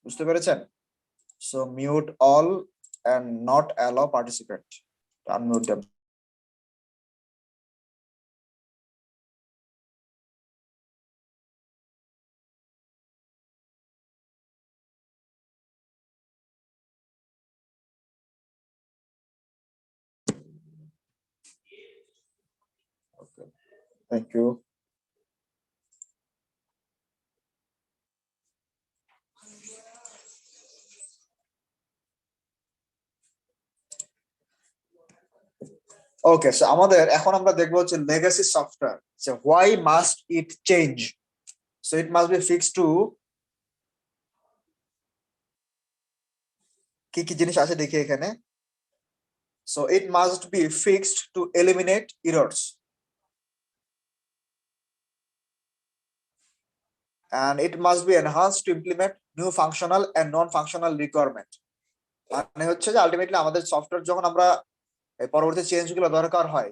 বুঝতে পেরেছেন? So mute all and not allow participant, unmute them. Okay, thank you. Okay, so আমাদের এখন আমরা দেখবো হচ্ছে legacy software. So why must it change? So it must be fixed to, কি কি জিনিস আছে দেখি এখানে। So it must be fixed to eliminate errors, and it must be enhanced to implement new functional and non-functional requirement. মানে হচ্ছে যে ultimately আমাদের সফটওয়্যার যখন আমরা পরবর্তী চেঞ্জ গুলো দরকার হয়,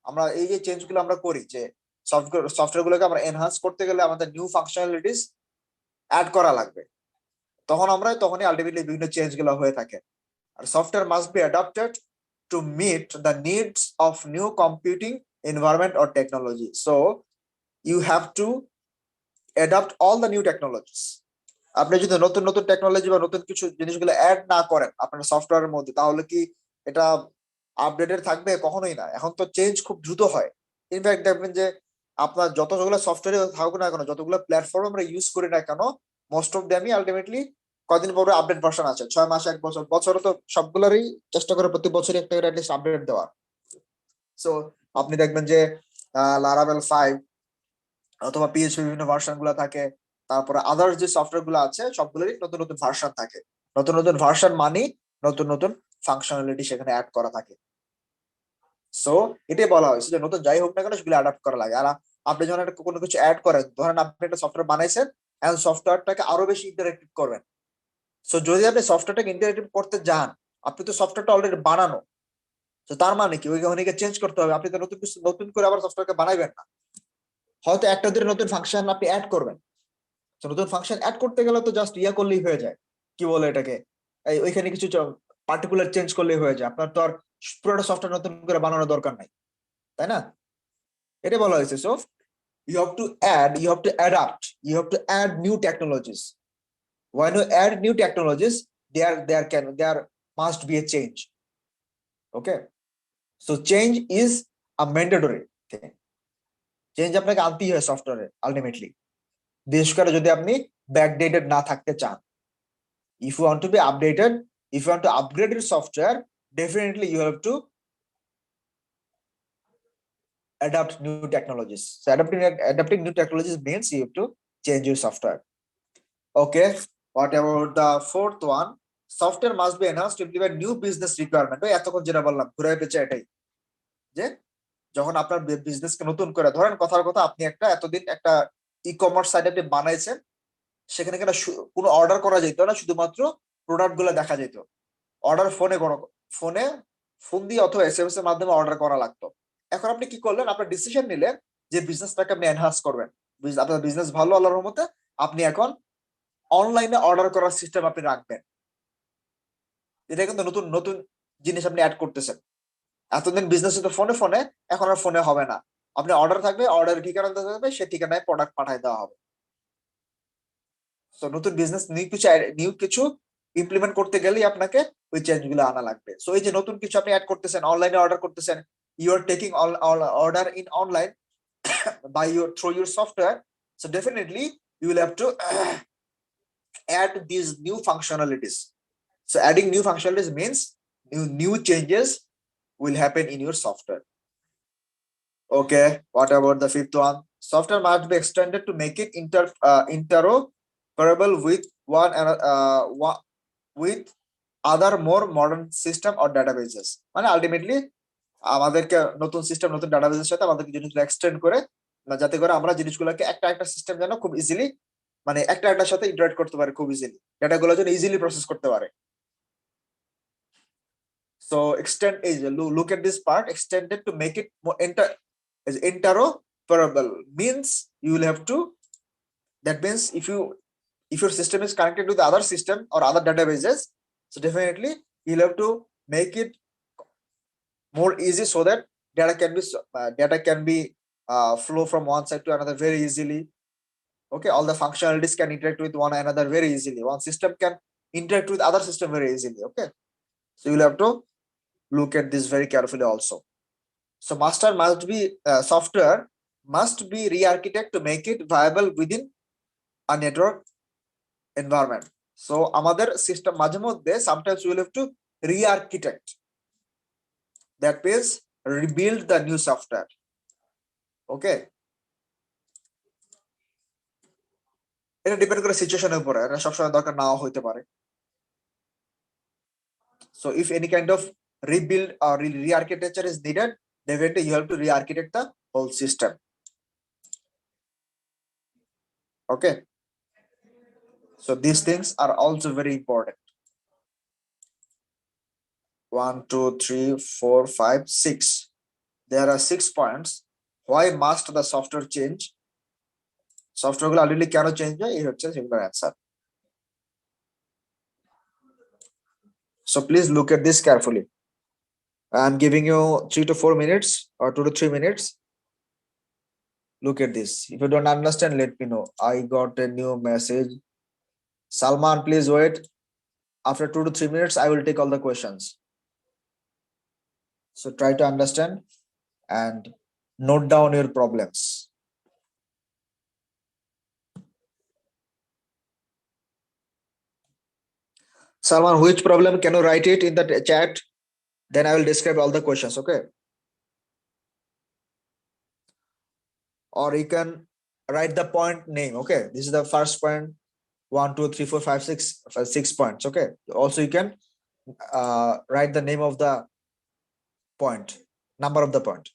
আমরা এই যে চেঞ্জ গুলো আমরা করি, যে সফটওয়্যার গুলোকে আমরা এনহান্স করতে গেলে আমাদের নিউ ফাংশনালিটিস অ্যাড করা লাগবে, তখনই আলটিমেটলি বিভিন্ন চেঞ্জ গুলো হয়ে থাকে। আর software must be adapted to meet the needs of new computing environment or technology. So you have to adapt all the new technologies. আপনি যদি নতুন নতুন টেকনোলজি বা নতুন কিছু জিনিসগুলো অ্যাড না করেন আপনার সফটওয়্যারের মধ্যে, তাহলে কি এটা আপডেটেড থাকবে? কখনোই না। এখন তো চেঞ্জ খুব দ্রুত হয়। ইনফ্যাক্ট দেখবেন যে আপনার যতগুলো সফটওয়্যার থাকুক না কেন, যতগুলো প্ল্যাটফর্ম আমরা ইউজ করি না কেন, মোস্ট অফ দ্যামই আলটিমেটলি কদিন পরে আপডেট ভার্সন আছে, 6 মাস 1 বছর, বছরে তো সবগুলোরই চেষ্টা করে প্রতি বছরই একটা করে অ্যাটলিস্ট আপডেট দেওয়ার। সো আপনি দেখবেন যে লারাভেল 5 অথবা পিএইচপি বিভিন্ন ভার্সন গুলো থাকে, তারপরে আদার্স যে সফটওয়্যার গুলো আছে সবগুলোরই নতুন নতুন ভার্সন থাকে। নতুন নতুন ভার্সন মানে নতুন নতুন ফাংশনালিটি সেখানে অ্যাড করা থাকে। সো এটাই বলা হয়েছে যে নতুন যাই হোক না কেন সেগুলো অ্যাডাপ্ট করা লাগে। আর আপনি যখন একটা কোনো কিছু অ্যাড করেন, ধরেন আপনি একটা সফটওয়্যার বানাইছেন, এখন সফটওয়্যারটাকে আরো বেশি ইন্টারেক্টিভ করবেন। সো যদি আপনি সফটওয়্যারটাকে ইন্টারেক্টিভ করতে যান, আপনি তো সফটওয়্যারটা অলরেডি বানানো, তো তার মানে কি ওইখানে চেঞ্জ করতে হবে? আপনি তো নতুন কিছু নতুন করে আবার সফটওয়্যারকে বানাইবেন না, হয়তো একটা দুটো নতুন ফাংশন আপনি অ্যাড করবেন। তো নতুন ফাংশন অ্যাড করতে গেলে তো জাস্ট ইয়া করলেই হয়ে যায়, কি বলে এটাকে, ওইখানে কিছু পার্টিকুলার চেঞ্জ করলেই হয়ে যায়। আপনার তো আর পুরোটা সফটওয়্যার নতুন করে বানানোর দরকার নাই, তাই না? এটা বলা হয়েছে। So you have to adapt, you have to add new technologies. When you add new technologies, there must be a change. Okay, so change is a mandatory thing. Change আপনাকে আনতেই হয় সফটওয়্যারে আলটিমেটলি, বিশেষ করে যদি আপনি ব্যাকডেটেড না থাকতে চান। If you want to be updated, if you want to upgrade your software, definitely you have to adapt new technologies. So adapting new technologies means you have to change your software. Okay, what about the fourth one? Software must be enhanced to implement new business requirement. এতক্ষণ যেটা বললাম ঘুরে পেঁচে এটাই, যে যখন আপনার বিজনেসকে নতুন করে, ধরেন কথার কথা, আপনি এতদিন একটা ই-কমার্স সাইট আপনি বানাইছেন, সেখানে কোনো অর্ডার করা যেত না, শুধুমাত্র প্রোডাক্ট গুলো দেখা যেত। অর্ডার ফোনে ফোন দিয়ে অথবা এসএমএস এর মাধ্যমে অর্ডার করা লাগতো। এখন আপনি কি করলেন, আপনার ডিসিশন নিলেন যে বিজনেসটাকে আপনি এনহান্স করবেন, আপনার বিজনেস ভালো আল্লাহর রহমতে, আপনি এখন অনলাইনে অর্ডার করার সিস্টেম আপনি রাখবেন। এটা কিন্তু নতুন নতুন জিনিস আপনি অ্যাড করতেছেন। এতদিন বিজনেস হতো ফোনে ফোনে, এখন আর ফোনে হবে না। আপনি অর্ডার থাকবে, অর্ডারের ঠিকানা দিতে হবে, সেই ঠিকানায় প্রোডাক্ট পাঠিয়ে দেওয়া হবে। তো নতুন বিজনেস নিউ কিছু ইমপ্লিমেন্ট করতে গেলেই আপনাকে ওই চেঞ্জ গুলো আনা লাগবে। সো এই যে নতুন কিছু আপনি অ্যাড করতেছেন, অনলাইনে অর্ডার করতেছেন, you are taking order in online by through your software, so definitely you will have to add these new functionalities. So adding new functionalities means new changes will happen in your software. Okay, what about the fifth one? Software must be extended to make it interoperable with with other more modern system or databases. মানে ultimately আমাদেরকে নতুন system, নতুন ডাটাবেসের সাথে আমাদেরকে জিনিসগুলো extend করে, যাতে করে আমরা জিনিসগুলোকে একটা সিস্টেম যেন খুব ইজিলি, মানে একটার সাথে ইন্টারেক্ট করতে পারে খুব ইজিলি, ডাটাগুলো যেন ইজিলি প্রসেস করতে পারে। So extend is look at this part, extended to make it more interoperable means you will have to, that means if your system is connected to the other system or other databases, so definitely you'll have to make it more easy so that data can be flow from one side to another very easily. Okay, all the functionalities can interact with one another very easily. One system can interact with other system very easily. Okay, so you'll have to look at this very carefully also. So software must be re-architected to make it viable within a network environment. So আমাদের system মাঝে মধ্যে sometimes we will have to re-architect, that means rebuild the new software. Okay, এটা depend করে সিচুয়েশনের উপরে, এটা সবসময় দরকার নাও হইতে পারে। So if any kind of rebuild or re-architecture is needed, definitely you have to re-architect the whole system. Okay, so these things are also very important. 1 2 3 4 5 6, there are 6 points. Why must the software change? Software গুলো already কেন change হয়, এই হচ্ছে সেগুলোর answer. So please look at this carefully. I'm giving you 3 to 4 minutes or 2 to 3 minutes. Look at this. If you don't understand, let me know. I got a new message. Salman, please wait. After 2 to 3 minutes, I will take all the questions. So try to understand and note down your problems. Salman, which problem? Can you write it in the chat? Then I will describe all the questions, okay? Or you can write the point name, okay? This is the first point, 1 2 3 4 5 6 points, okay? Also you can write the name of the point, number of the point.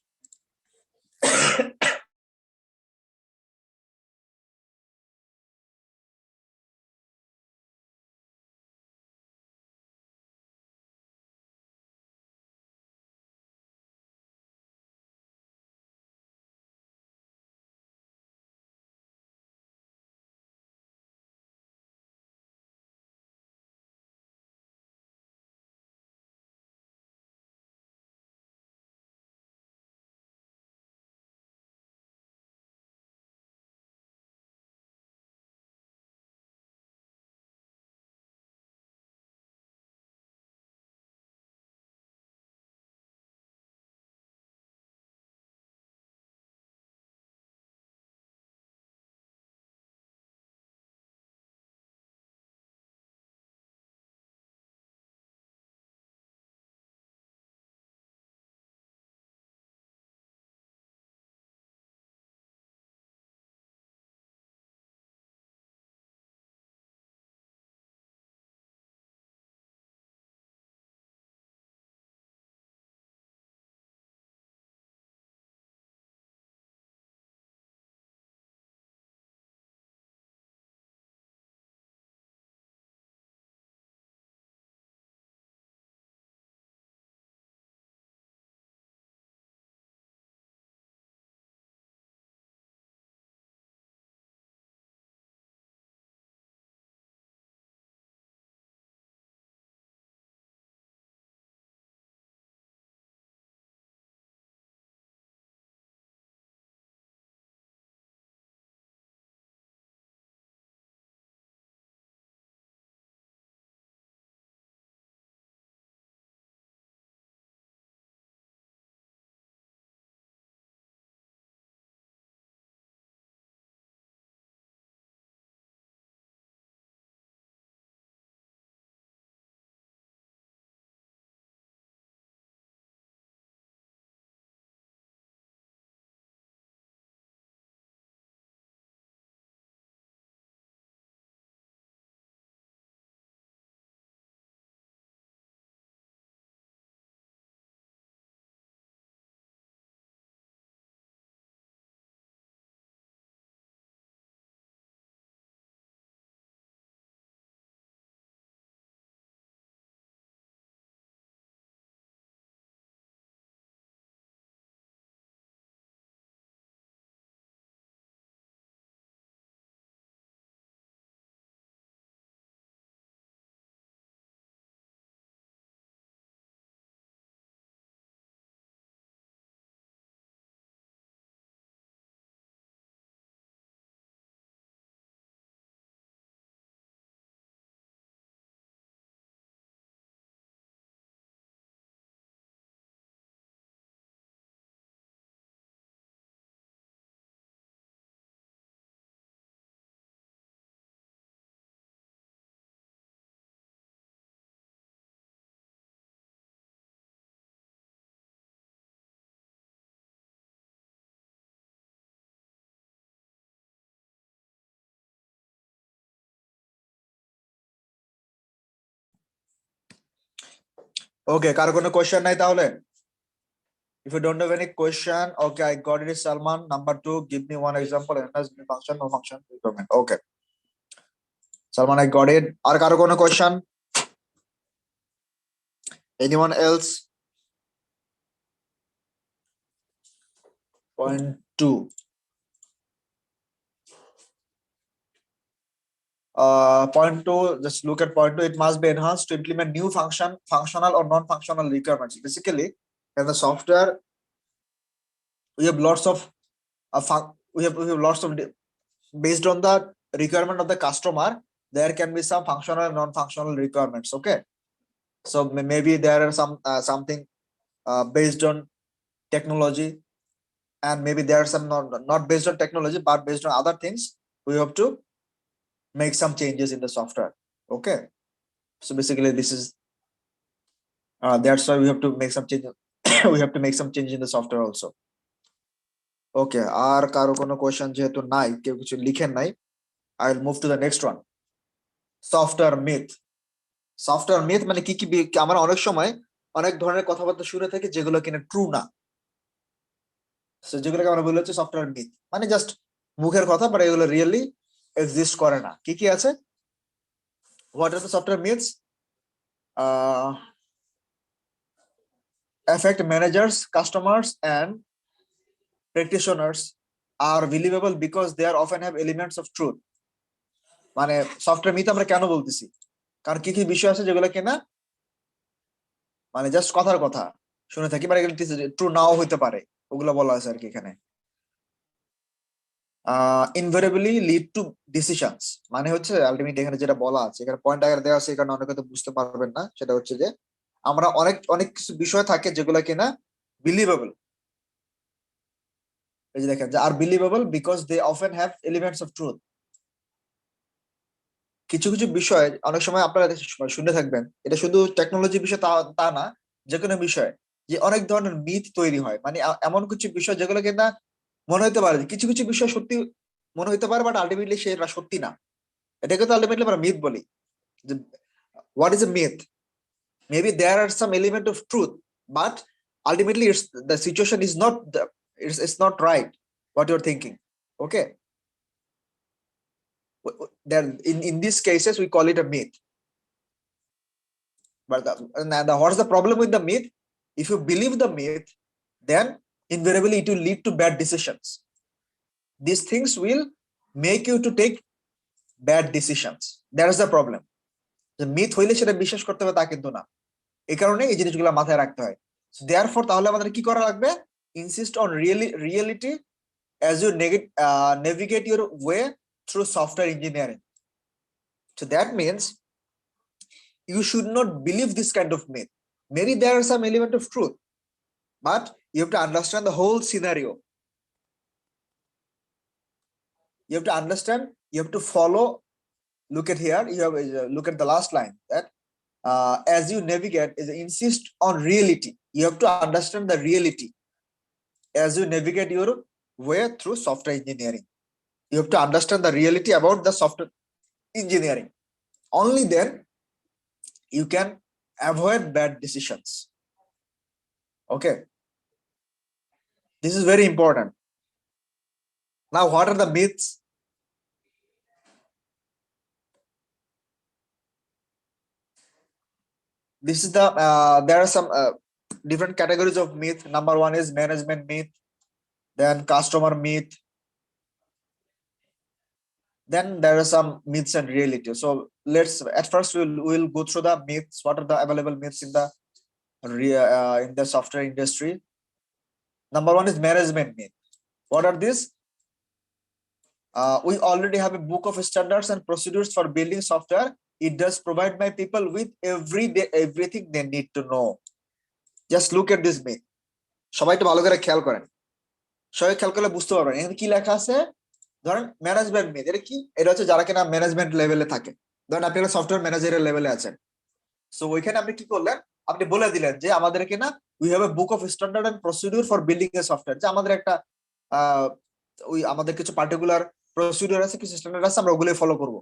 ওকে, কার কোনো question নাই তাহলে? If you don't have any question, okay, I got it, Salman. Number 2, give me one example. NS function, no function requirement. Okay, Salman, I got it. Are karo kono question? Anyone else? Point 2. Point 2, just look at point 2. It must be enhanced to implement new functional or non-functional requirements. Basically, in the software, we have lots of we have lots of based on the requirement of the customer. There can be some functional and non-functional requirements. Okay, so maybe there are some something based on technology, and maybe there are some not based on technology but based on other things. We have to make some changes in the software. Okay, so basically this is that's why we have to make some changes. We have to make some change in the software also. Okay, আর কারো কোনো question যেহেতু নাই, কেউ কিছু লিখেন নাই, I will move to the next one. Software myth. Software myth মানে কি আমরা অনেক সময় অনেক ধরনের কথাবার্তা শুনে থাকি যেগুলো কিনা ট্রু না। সো যেগুলোকে আমরা বলি হচ্ছে সফটওয়্যার মিথ, মানে জাস্ট মুখের কথা, বাট এগুলো রিয়েলি এক্সিস্ট করে না। কি আছে? What are the software myths? affect managers, customers and practitioners are believable because they are often have elements of truth. মানে সফটওয়্যার মিথ আমরা কেন বলতেছি? কারণ কি বিষয় আছে যেগুলো কিনা মানে জাস্ট কথার কথা শুনে থাকি, বাট এগুলো ট্রু নাও হইতে পারে, ওগুলো বলা আছে আর কি এখানে। invariably lead to decisions, মানে হচ্ছে আলটিমেটলি এখানে যেটা বলা আছে, এখানে পয়েন্ট আকারে দেওয়া আছে, এখানে অনেকে তো বুঝতে পারবেন না। সেটা হচ্ছে যে আমরা অনেক কিছু বিষয় থাকে যেগুলো কিনা বিলিভেবল, এই যে দেখেন যে are believable because they often have elements of truth. কিছু কিছু বিষয় অনেক সময় আপনারা শুনে থাকবেন, এটা শুধু টেকনোলজি বিষয় তা না, যে কোনো বিষয় যে অনেক ধরনের মিথ তৈরি হয়, মানে এমন কিছু বিষয় যেগুলো কিনা মনে হতে পারে, কিছু কিছু বিষয় সত্যি মনে হতে পারে, বাট আলটিমেটলি সেটা সত্যি না। এটাকে তো আলটিমেটলি আমরা মিথ বলি। What is a myth? Maybe there are some element of truth, but ultimately the situation is not it's not right what you're thinking. Okay, then in these cases we call it a myth. But what's the problem with the myth? If you believe the myth, then invariably it will lead to bad decisions. These things will make you to take bad decisions. That is the problem. The myth হইলে সেটা বিশ্বাস করতে হবে তা কিন্তু না। এই কারণে এই জিনিসগুলো মাথায় রাখতে হয়। Therefore তাহলে আমাদের কি করা লাগবে? Insist on reality as you navigate your way through software engineering. So that means you should not believe this kind of myth. Maybe there are some element of truth, but you have to understand the whole scenario. You have to understand, you have to follow. Look at here, you have look at the last line, that as you navigate, is insist on reality. You have to understand the reality as you navigate your way through software engineering. You have to understand the reality about the software engineering. Only then you can avoid bad decisions. Okay, this is very important. Now, what are the myths? This is the there are some different categories of myth. Number 1 is management myth, then customer myth, then there are some myths and reality. So let's at first we'll go through the myths. What are the available myths in the software industry? Number 1 is management myth. What are these? We already have a book of standards and procedures for building software. It does provide my people with everything they need to know. Just look at this myth. সবাই একটু ভালো করে খেয়াল করেন, সবাই খেয়াল করলে বুঝতে পারবেন এখানে কি লেখা আছে। ধরেন ম্যানেজমেন্ট মিথ, এটা কি? এটা হচ্ছে যারা কিনা ম্যানেজমেন্ট লেভেলে থাকে। ধরেন আপনি একটা সফটওয়্যার ম্যানেজারের লেভেলে আছেন, সো ওইখানে আপনি কি করলেন, আপনি বলে দিলেন যে আমাদের কিনা we have a book of standard and procedure for building a software, যে আমাদের একটা ওই আমাদের কিছু পার্টিকুলার প্রসিডিউর আছে, কিছু স্ট্যান্ডার্ড আছে, আমরা ওগুলোই ফলো করবো।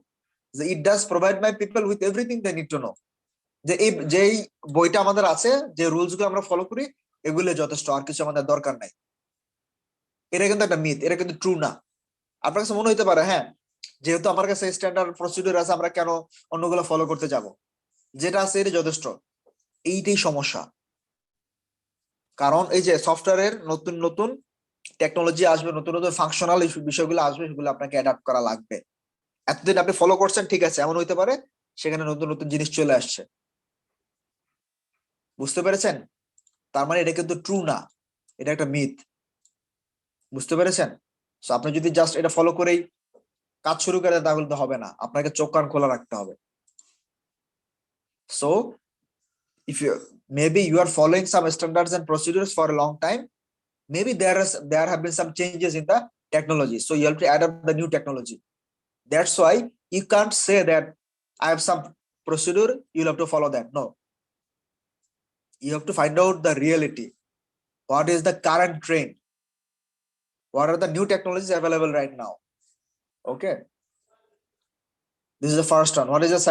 It does provide my people with everything they need to know. যে এই যেই বইটা আমাদের আছে, যে রুলস গুলো আমরা ফলো করি, এগুলো যথেষ্ট, আর কিছু আমাদের দরকার নাই। এটা কিন্তু একটা মিথ, এটা কিন্তু ট্রু না। আপনার কাছে মনে হতে পারে হ্যাঁ, যেহেতু আমার কাছে স্ট্যান্ডার্ড প্রসিডিউর আছে, আমরা কেন অন্যগুলো ফলো করতে যাব? যেটা আছে এটা যথেষ্ট। এইটাই সমস্যা। কারণ এই যে সফটওয়্যারের নতুন নতুন টেকনোলজি আসবে, নতুন নতুন ফাংশনাল বিষয়গুলো আসবে, সেগুলো আপনাকে অ্যাডাপ্ট করা লাগবে। এতদিন আপনি ফলো করছেন, ঠিক আছে, এমন হইতে পারে সেখানে নতুন নতুন জিনিস চলে আসছে। বুঝতে পেরেছেন? তার মানে এটা কিন্তু ট্রু না, এটা একটা মিথ। বুঝতে পেরেছেন? সো আপনি যদি জাস্ট এটা ফলো করেই কাজ শুরু করেন তাহলে তো হবে না, আপনাকে চোখ কান খোলা রাখতে হবে। So if you maybe you are following some standards and procedures for a long time, maybe there have been some changes in the technology, so you have to adapt the new technology. That's why you can't say that I have some procedure, you'll have to follow that. No, you have to find out the reality. What is the current trend? What are the new technologies available right now? Okay, this is the first one. What is the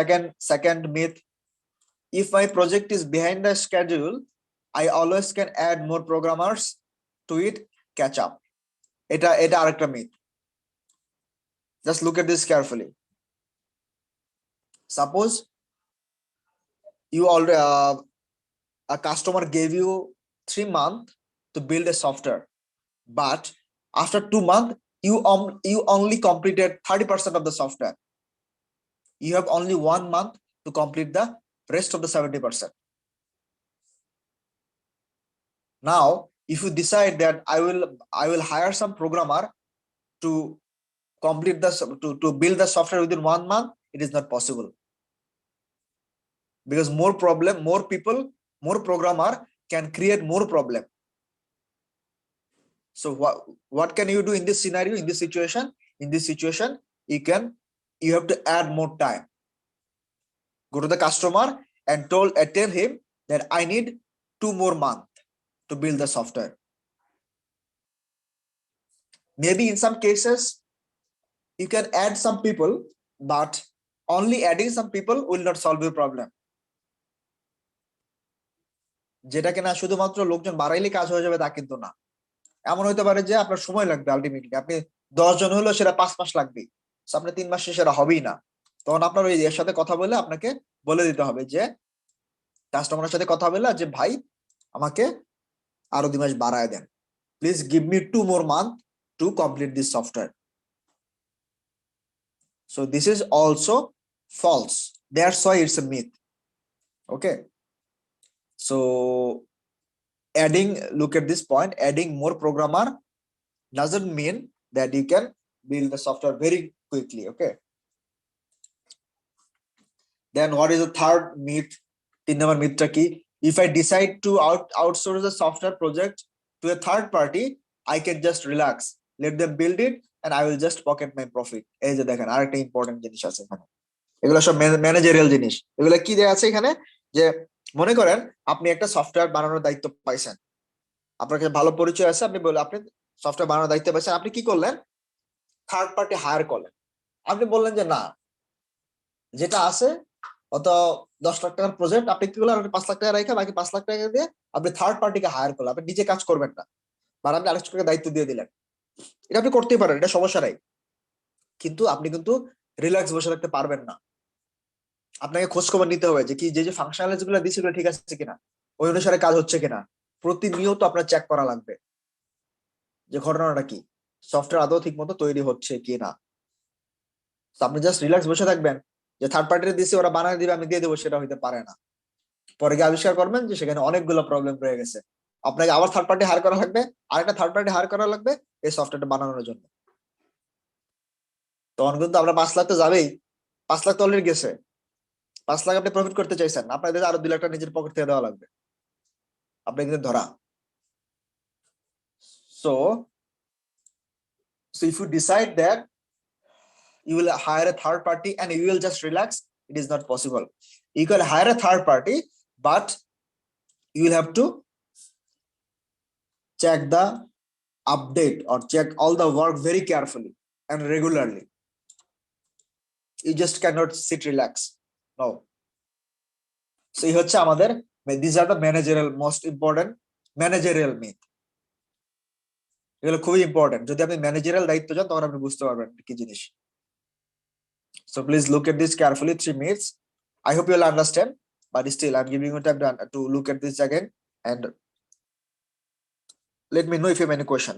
second myth? If my project is behind the schedule, I always can add more programmers to it, catch up. এটা আরেকটা myth. Just look at this carefully. Suppose you already a customer gave you 3 months to build a software, but after 2 months you only completed 30% of the software. You have only 1 month to complete the rest of the 70%. Now if you decide that I will hire some programmer to complete to build the software within 1 month, it is not possible, because more people, more programmer can create more problem. So what can you do in this scenario, in this situation? In this situation, you have to add more time. Go to the customer and tell him that I need 2 more months to build the software. Maybe in some cases you can add some people, but only adding some people will not solve your problem. যেটা কিনা শুধুমাত্র লোকজন বাড়াইলে কাজ হয়ে যাবে তা কিন্তু না। এমন হতে পারে যে আপনার সময় লাগবে, আলটিমেটলি আপনি 10 জন হলো সেটা 5 মাস লাগবে, আপনি 3 মাসে সেটা হবেই না। তখন আপনার ওই এর সাথে কথা বলে আপনাকে বলে দিতে হবে, যে কাস্টমারের সাথে কথা বলে, যে ভাই আমাকে আরো 2 মাস বাড়ায় দেন, please give me 2 more months to complete this software. So this is also false. That's why it's a myth. Okay, so look at this point, adding more programmer doesn't mean that you can build the software very quickly. Okay, then what is the third myth? 3 number myth ta ki? If I decide to outsource the software project to a third party, I can just relax, let them build it, and I will just pocket my profit. এই যে দেখেন আরেকটা important জিনিস আছে এখানে, এগুলো সব managerial জিনিস। এগুলো কি দেয়া আছে এখানে, যে মনে করেন আপনি একটা সফটওয়্যার বানানোর দায়িত্ব পাইছেন, আপনার কাছে ভালো পরিচয় আছে, আপনি সফটওয়্যার বানানোর দায়িত্ব পাইছেন, আপনি কি করলেন? থার্ড পার্টি হায়ার করলেন। আপনি বললেন যে না, যেটা আছে অত 10 লাখ টাকার প্রজেক্ট, আপনি কি করলেন? আপনি 5 লাখ টাকা রেখে বাকি 5 লাখ টাকা দিয়ে আপনি থার্ড পার্টিকে হায়ার করলেন, আপনি নিজে কাজ করবেন না, বা আপনি আরেকজনকে দায়িত্ব দিয়ে দিলেন। এটা আপনি করতেই পারেন, এটা সমস্যা নাই, কিন্তু আপনি কিন্তু রিল্যাক্স বসে থাকতে পারবেন না। আপনাকে খোঁজ খবর নিতে হবে যে কি যে ফাংশনালিটিস গুলো দিয়েছিল ঠিক আছে কিনা, ওই অনুসারে কাজ হচ্ছে কিনা, প্রতিনিয়ত আপনার চেক করা লাগবে যে ঘটনাটা কি, সফটওয়্যার আদৌ ঠিক মতো তৈরি হচ্ছে কিনা। আপনি জাস্ট রিল্যাক্স বসে থাকবেন যে থার্ড পার্টি দিয়েছে, ওরা বানিয়ে দিবে, আমি দিয়ে দেবো, সেটা হইতে পারে না। পরে গিয়ে আবিষ্কার করবেন যে সেখানে অনেকগুলো প্রবলেম রয়ে গেছে, আপনাকে আবার থার্ড পার্টি হায়ার করা লাগবে, আরেকটা থার্ড পার্টি হায়ার করা লাগবে এই সফটওয়্যারটা বানানোর জন্য। তখন কিন্তু আপনার 5 লাখ তো যাবেই, 5 লাখ তো অলরেডি গেছে, 5 লাখ আপনি প্রফিট করতে চাইছেন, আপনাদের আরো 2 লাখ টাকা নিজের পকেট থেকে দেওয়া লাগবে, আপনি কিন্তু ধরা। So if you decide that you will hire a third party and you will just relax, it is not possible. You can hire a third party, but you will have to check the update or check all the work very carefully and regularly. You just cannot sit relax. No. So এই হচ্ছে আমাদের this are the managerial most important managerial myth. এগুলো খুবই important, যদি আপনি managerial দায়িত্ব যান তখন আপনি বুঝতে পারবেন কি জিনিস। So please look at this carefully, 3 minutes. I hope you'll understand, but still I'm giving you time to look at this again and let me know if you have any question.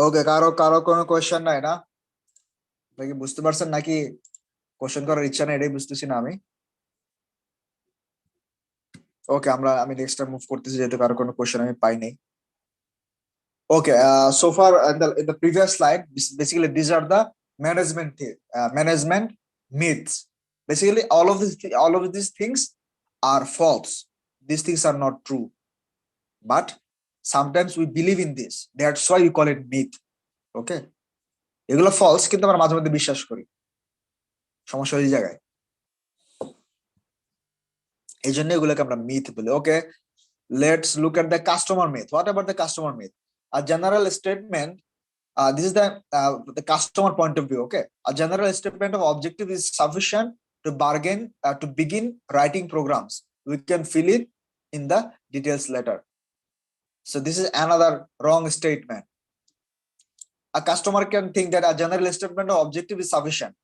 ওকে, কারো কারো কোনো question নাই না? নাকি বুঝতে পারছেন নাকি question করার ইচ্ছা নেই, এটাই বুঝতেছি না আমি। ওকে, আমি নেক্সট টাইম মুভ করতেছি যেহেতু কারো কোনো কোশ্চেন আমি পাই নাই। Okay, so far in the previous slide, basically these are the management myths. Basically, all of these things are false. These things are not true. But sometimes we believe in this. That's why we call it myth. Okay? এগুলো false, কিন্তু আমরা মাঝে মধ্যে বিশ্বাস করি। সমস্যা এই জায়গায়। এই জন্য এগুলোকে আমরা myth বলি। Okay, let's look at the customer myth. What about the customer myth? A general statement. This is the customer point of view. Okay, a general statement of objective is sufficient to begin writing programs. We can fill it in the details later. So this is another wrong statement. A customer can think that a general statement of objective is sufficient.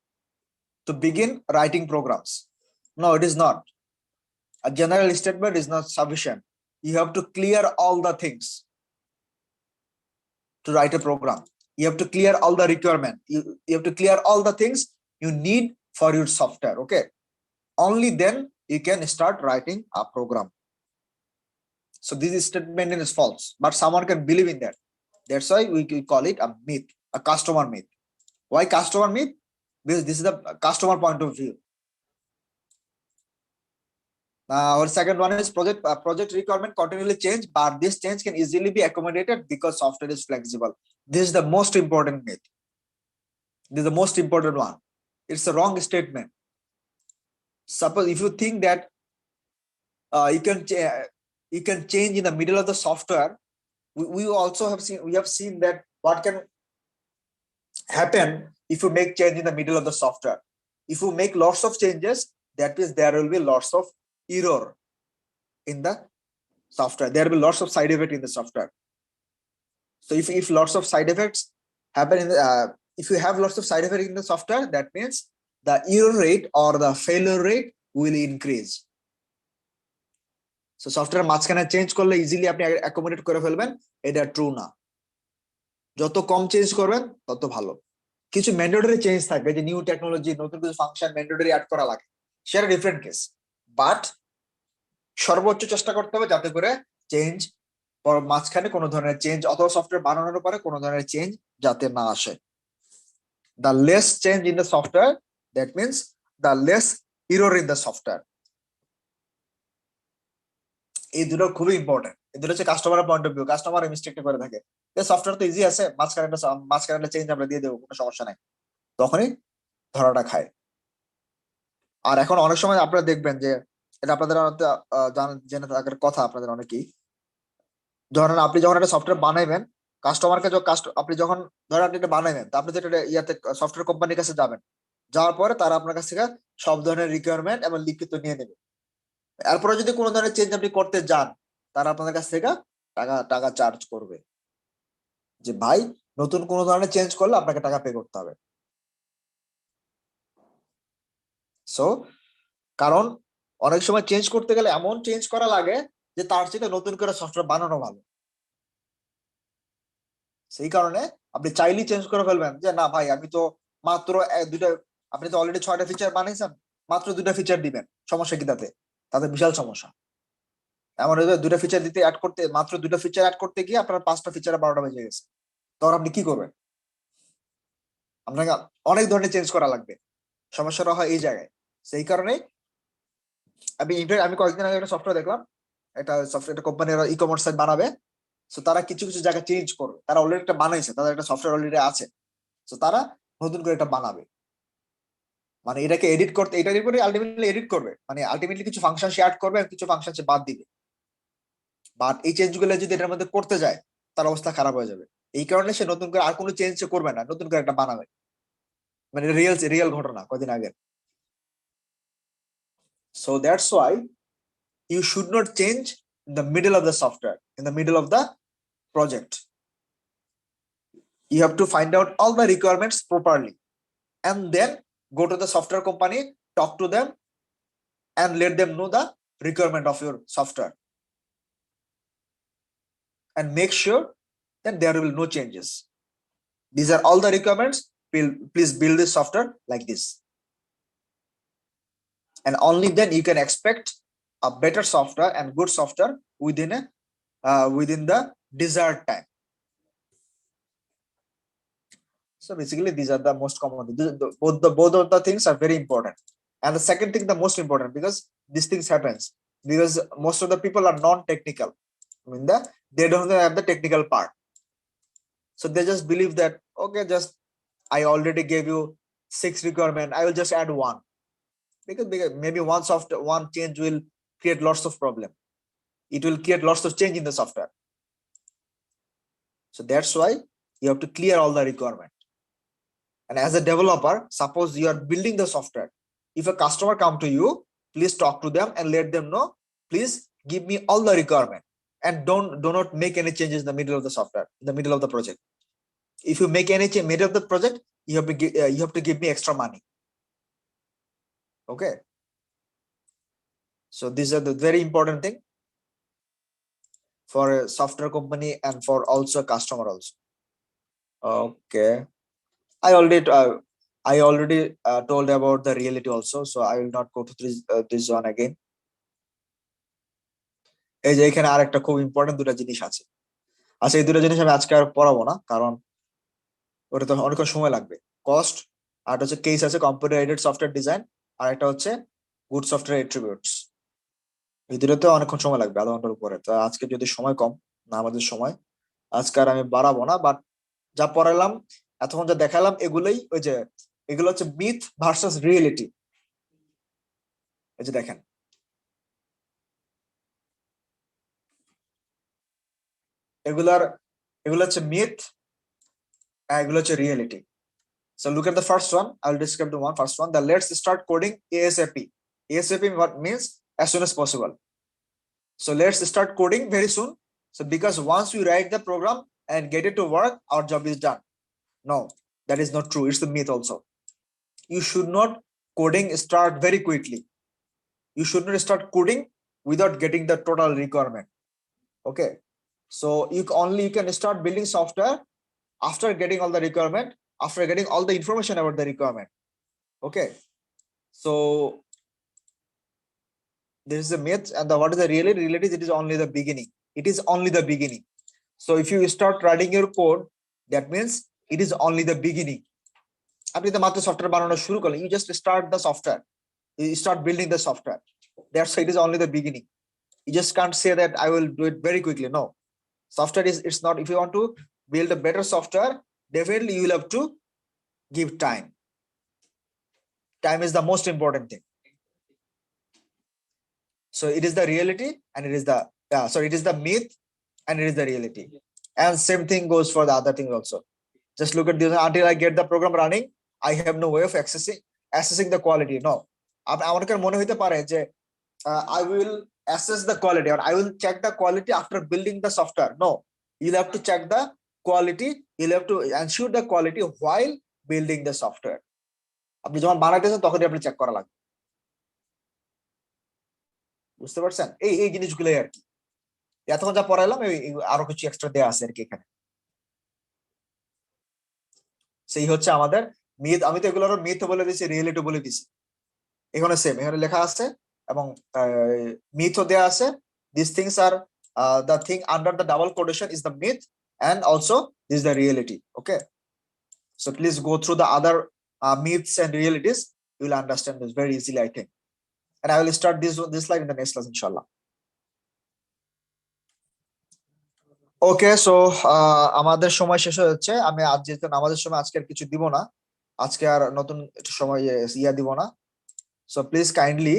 to begin writing programs. No, it is not. A general statement is not sufficient. You have to clear all the things to write a program. You have to clear all the requirement. You have to clear all the things you need for your software. Okay. Only then you can start writing a program. So this statement is false, but someone can believe in that. That's why we call it a myth, a customer myth. Why customer myth? Because this is the customer point of view. Our second one is project requirement continually change, but this change can easily be accommodated because software is flexible. This is the most important myth. This is the most important one. It's a wrong statement. Suppose if you think that you can change in the middle of the software, we have seen that what can happen if you make change in the middle of the software. If you make lots of changes, that means there will be lots of error in the software. There will be lots of side effects in the software. So if lots of side effects happen in the, if you have lots of side effects in the software, that means the error rate or the failure rate will increase. So software মাঝখানে change করলে easily আপনি accommodate করে ফেলবেন, এটা true না। যত কম change করবেন তত ভালো। কিছু ম্যান্ডেটরি চেঞ্জ থাকবে, যে নিউ টেকনোলজি, নতুন কিছু ফাংশন ম্যান্ডেটরি অ্যাড করা লাগে, সেটা ডিফারেন্ট কেস। বাট সর্বোচ্চ চেষ্টা করতে হবে যাতে করে চেঞ্জ মাঝখানে কোনো ধরনের চেঞ্জ অথবা সফটওয়্যার বানানোর পরে কোনো ধরনের চেঞ্জ যাতে না আসে। The less change in the software, that means the less error in the software. এই দুটো খুবই ইম্পর্টেন্ট। এই দুটো হচ্ছে কাস্টমারের পয়েন্ট অফ ভিউ। কাস্টমার মিস্টেকটা করে থাকে, সফটওয়্যার তো ইজি আছে, মাঝখানে চেঞ্জ আমরা দিয়ে দেবো, কোনো সমস্যা নাই, তখনই ধরাটা খায়। আর এখন অনেক সময় আপনারা দেখবেন যে এটা আপনাদের জেনে থাকার কথা আপনাদের অনেকেই, ধরেন আপনি যখন একটা সফটওয়্যার বানাইবেন, কাস্টমারকে আপনি যখন ধরেন আপনি এটা বানাইবেন, তা আপনি যেটা ইয়াতে সফটওয়্যার কোম্পানির কাছে যাবেন, যাওয়ার পরে তারা আপনার কাছ থেকে সব ধরনের রিকোয়ারমেন্ট এবং লিখিত নিয়ে নেবে। এরপরে যদি কোনো ধরনের চেঞ্জ আপনি করতে যান, তারা আপনাদের কাছ থেকে টাকা চার্জ করবে, যে ভাই নতুন কোনো ধরনের চেঞ্জ করলে আপনাকে টাকা পে করতে হবে। সো কারণ অনেক সময় চেঞ্জ করতে গেলে এমন চেঞ্জ করা লাগে যে তার চেয়ে নতুন করে সফটওয়্যার বানানো ভালো। সেই কারণে আপনি চাইলেই চেঞ্জ করে ফেলবেন, যে না ভাই আমি তো মাত্র দুইটা, আপনি তো অলরেডি 6টা ফিচার বানিয়েছেন, মাত্র 2টা ফিচার দিবেন, সমস্যা কি তাতে? তাতে বিশাল সমস্যা। এমন 2টা ফিচার দিতে মাত্র 2টা ফিচার অ্যাড করতে গিয়ে আপনার 5টা ফিচার 12টা বেজে গেছে, তখন আপনি কি করবেন? আপনাকে অনেক ধরনের চেঞ্জ করা লাগবে, সমস্যাটা হয় এই জায়গায়। সেই কারণে আমি কয়েকদিন আগে একটা সফটওয়্যার দেখলাম, একটা সফটওয়্যার কোম্পানির ই-কমার্স সাইট বানাবে, সো তারা কিছু কিছু জায়গা চেঞ্জ করবে। তারা অলরেডি একটা বানাইছে, তাদের একটা সফটওয়্যার অলরেডি আছে, সো তারা নতুন করে এটা বানাবে, মানে এটাকে এডিট করতে, এটার উপরে আলটিমেটলি এডিট করবে, মানে আলটিমেটলি কিছু ফাংশন সে অ্যাড করবে আর কিছু ফাংশন সে বাদ দিবে। বাট এই চেঞ্জগুলো যদি এটার মধ্যে করতে যায়, তার অবস্থা খারাপ হয়ে যাবে। এই কারণে সে নতুন করে আর কোনো চেঞ্জ করবে না, নতুন করে একটা বানাবে, মানে রিয়েল ঘটনা কদিন আগে। So that's why you should not change in the middle of the software, in the middle of the project. You have to find out all the requirements properly and then go to the software company, talk to them and let them know the requirement of your software and make sure that there will be no changes. These are all the requirements. Please build this software like this. And only then you can expect a better software and good software within the desired time. So basically, these are the most common. Both of the things are very important. And the second thing, the most important, because these things happens because most of the people are non-technical. I mean, they don't have the technical part. So they just believe that, okay, I already gave you 6 requirements, I will just add 1. Because maybe one change will create lots of problem. It will create lots of change in the software. So that's why you have to clear all the requirement. And as a developer, suppose you are building the software. If a customer come to you, please talk to them and let them know, please give me all the requirement and do not make any changes in the middle of the software, in the middle of the project. If you make any change middle of the project, you have to give me extra money. Okay, so these are the very important thing for a software company and for also customer also. Okay, I already told about the reality also, so I will not go to this one again. এই যে এখানে আরেকটা খুব important দুটো জিনিস আছে। আচ্ছা, এই দুটো জিনিস আমি আজকে আর পড়াবো না, কারণ ওটা তো অনেক সময় লাগবে। কস্ট, আর হচ্ছে কেস আছে কম্পিউটার এইডেড সফটওয়্যার ডিজাইন, আর একটা হচ্ছে গুড সফটওয়্যার অ্যাট্রিবিউটস। এই দুটোতে অনেকক্ষণ সময় লাগবে, আধা ঘন্টার উপরে। তো আজকে যদি সময় কম না, আমাদের সময় আজকে আর আমি বাড়াবো না, বাট যা পড়ালাম এতক্ষণ যা দেখালাম এগুলোই ওই যে এগুলো হচ্ছে মিথ ভার্সাস রিয়েলিটি। এই যে দেখেন, এগুলো হচ্ছে মিথ, এগুলো হচ্ছে reality. So look at the first one. I'll describe the first one. The let's start coding ASAP. ASAP what means as soon as possible. So let's start coding very soon. So because once we write the program and get it to work, our job is done. No, that is not true. It's the myth also. You should not coding start very quickly. You should not start coding without getting the total requirement. Okay. So you can start building software after getting all the requirement, after getting all the information about the requirement. Okay, so this is a myth, and what is the reality? Reality, it is only the beginning. It is only the beginning. So if you start writing your code, that means it is only the beginning. আপনি তো মাত্র software বানানো শুরু করলেন, you just start the software, you start building the software. That's it is only the beginning. You just can't say that I will do it very quickly. No, software is, it's not. If you want to build a better software, definitely you will have to give time. Time is the most important thing. So it is the reality, and it is the it is the myth, and it is the reality. And same thing goes for the other thing also. Just look at this. Until I get the program running, I have no way of assessing the quality. No, আমাদের মনে হইতে পারে যে I will assess the quality, or I will check the quality after building the software. No, you'll have to check the quality. You'll have to ensure the quality while building the software. আপনি যখন বানাইতেছেন তখনই আপনি check করা লাগবে। বুঝতে পারছেন? এই জিনিসগুলোই আর কি। এতক্ষণ যা পড়াইলাম আরো কিছু এক্সট্রা দেয়া আছে আর কি এখানে। সেই হচ্ছে আমাদের মিথ। আমি তো এগুলোর মিথ বলে দিয়েছি, রিয়েলিটি বলে দিয়েছি। এখানে সেম, এখানে লেখা আছে এবং মিথও দেয়া আছে। These things are the thing under the double quotation is the myth, and also this is the reality. Okay, so please go through the other myths and realities. You will understand this very easily, I think. And I will start this slide in the next class, inshallah. Okay, so আমাদের সময় শেষ হয়ে যাচ্ছে। আমি আজ যেহেতু আমাদের সময় আজকে আর কিছু দিব না, আজকে আর নতুন সময় দিব না। So please kindly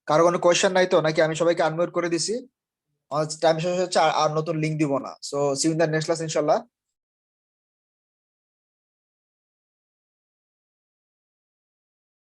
কারো কোনো কোয়েশ্চেন নাই তো, নাকি আমি সবাইকে আনমিউট করে দিছি? টাইম শেষ হচ্ছে, আর নতুন লিংক দিব না। So see you in the next class ইনশাআল্লাহ।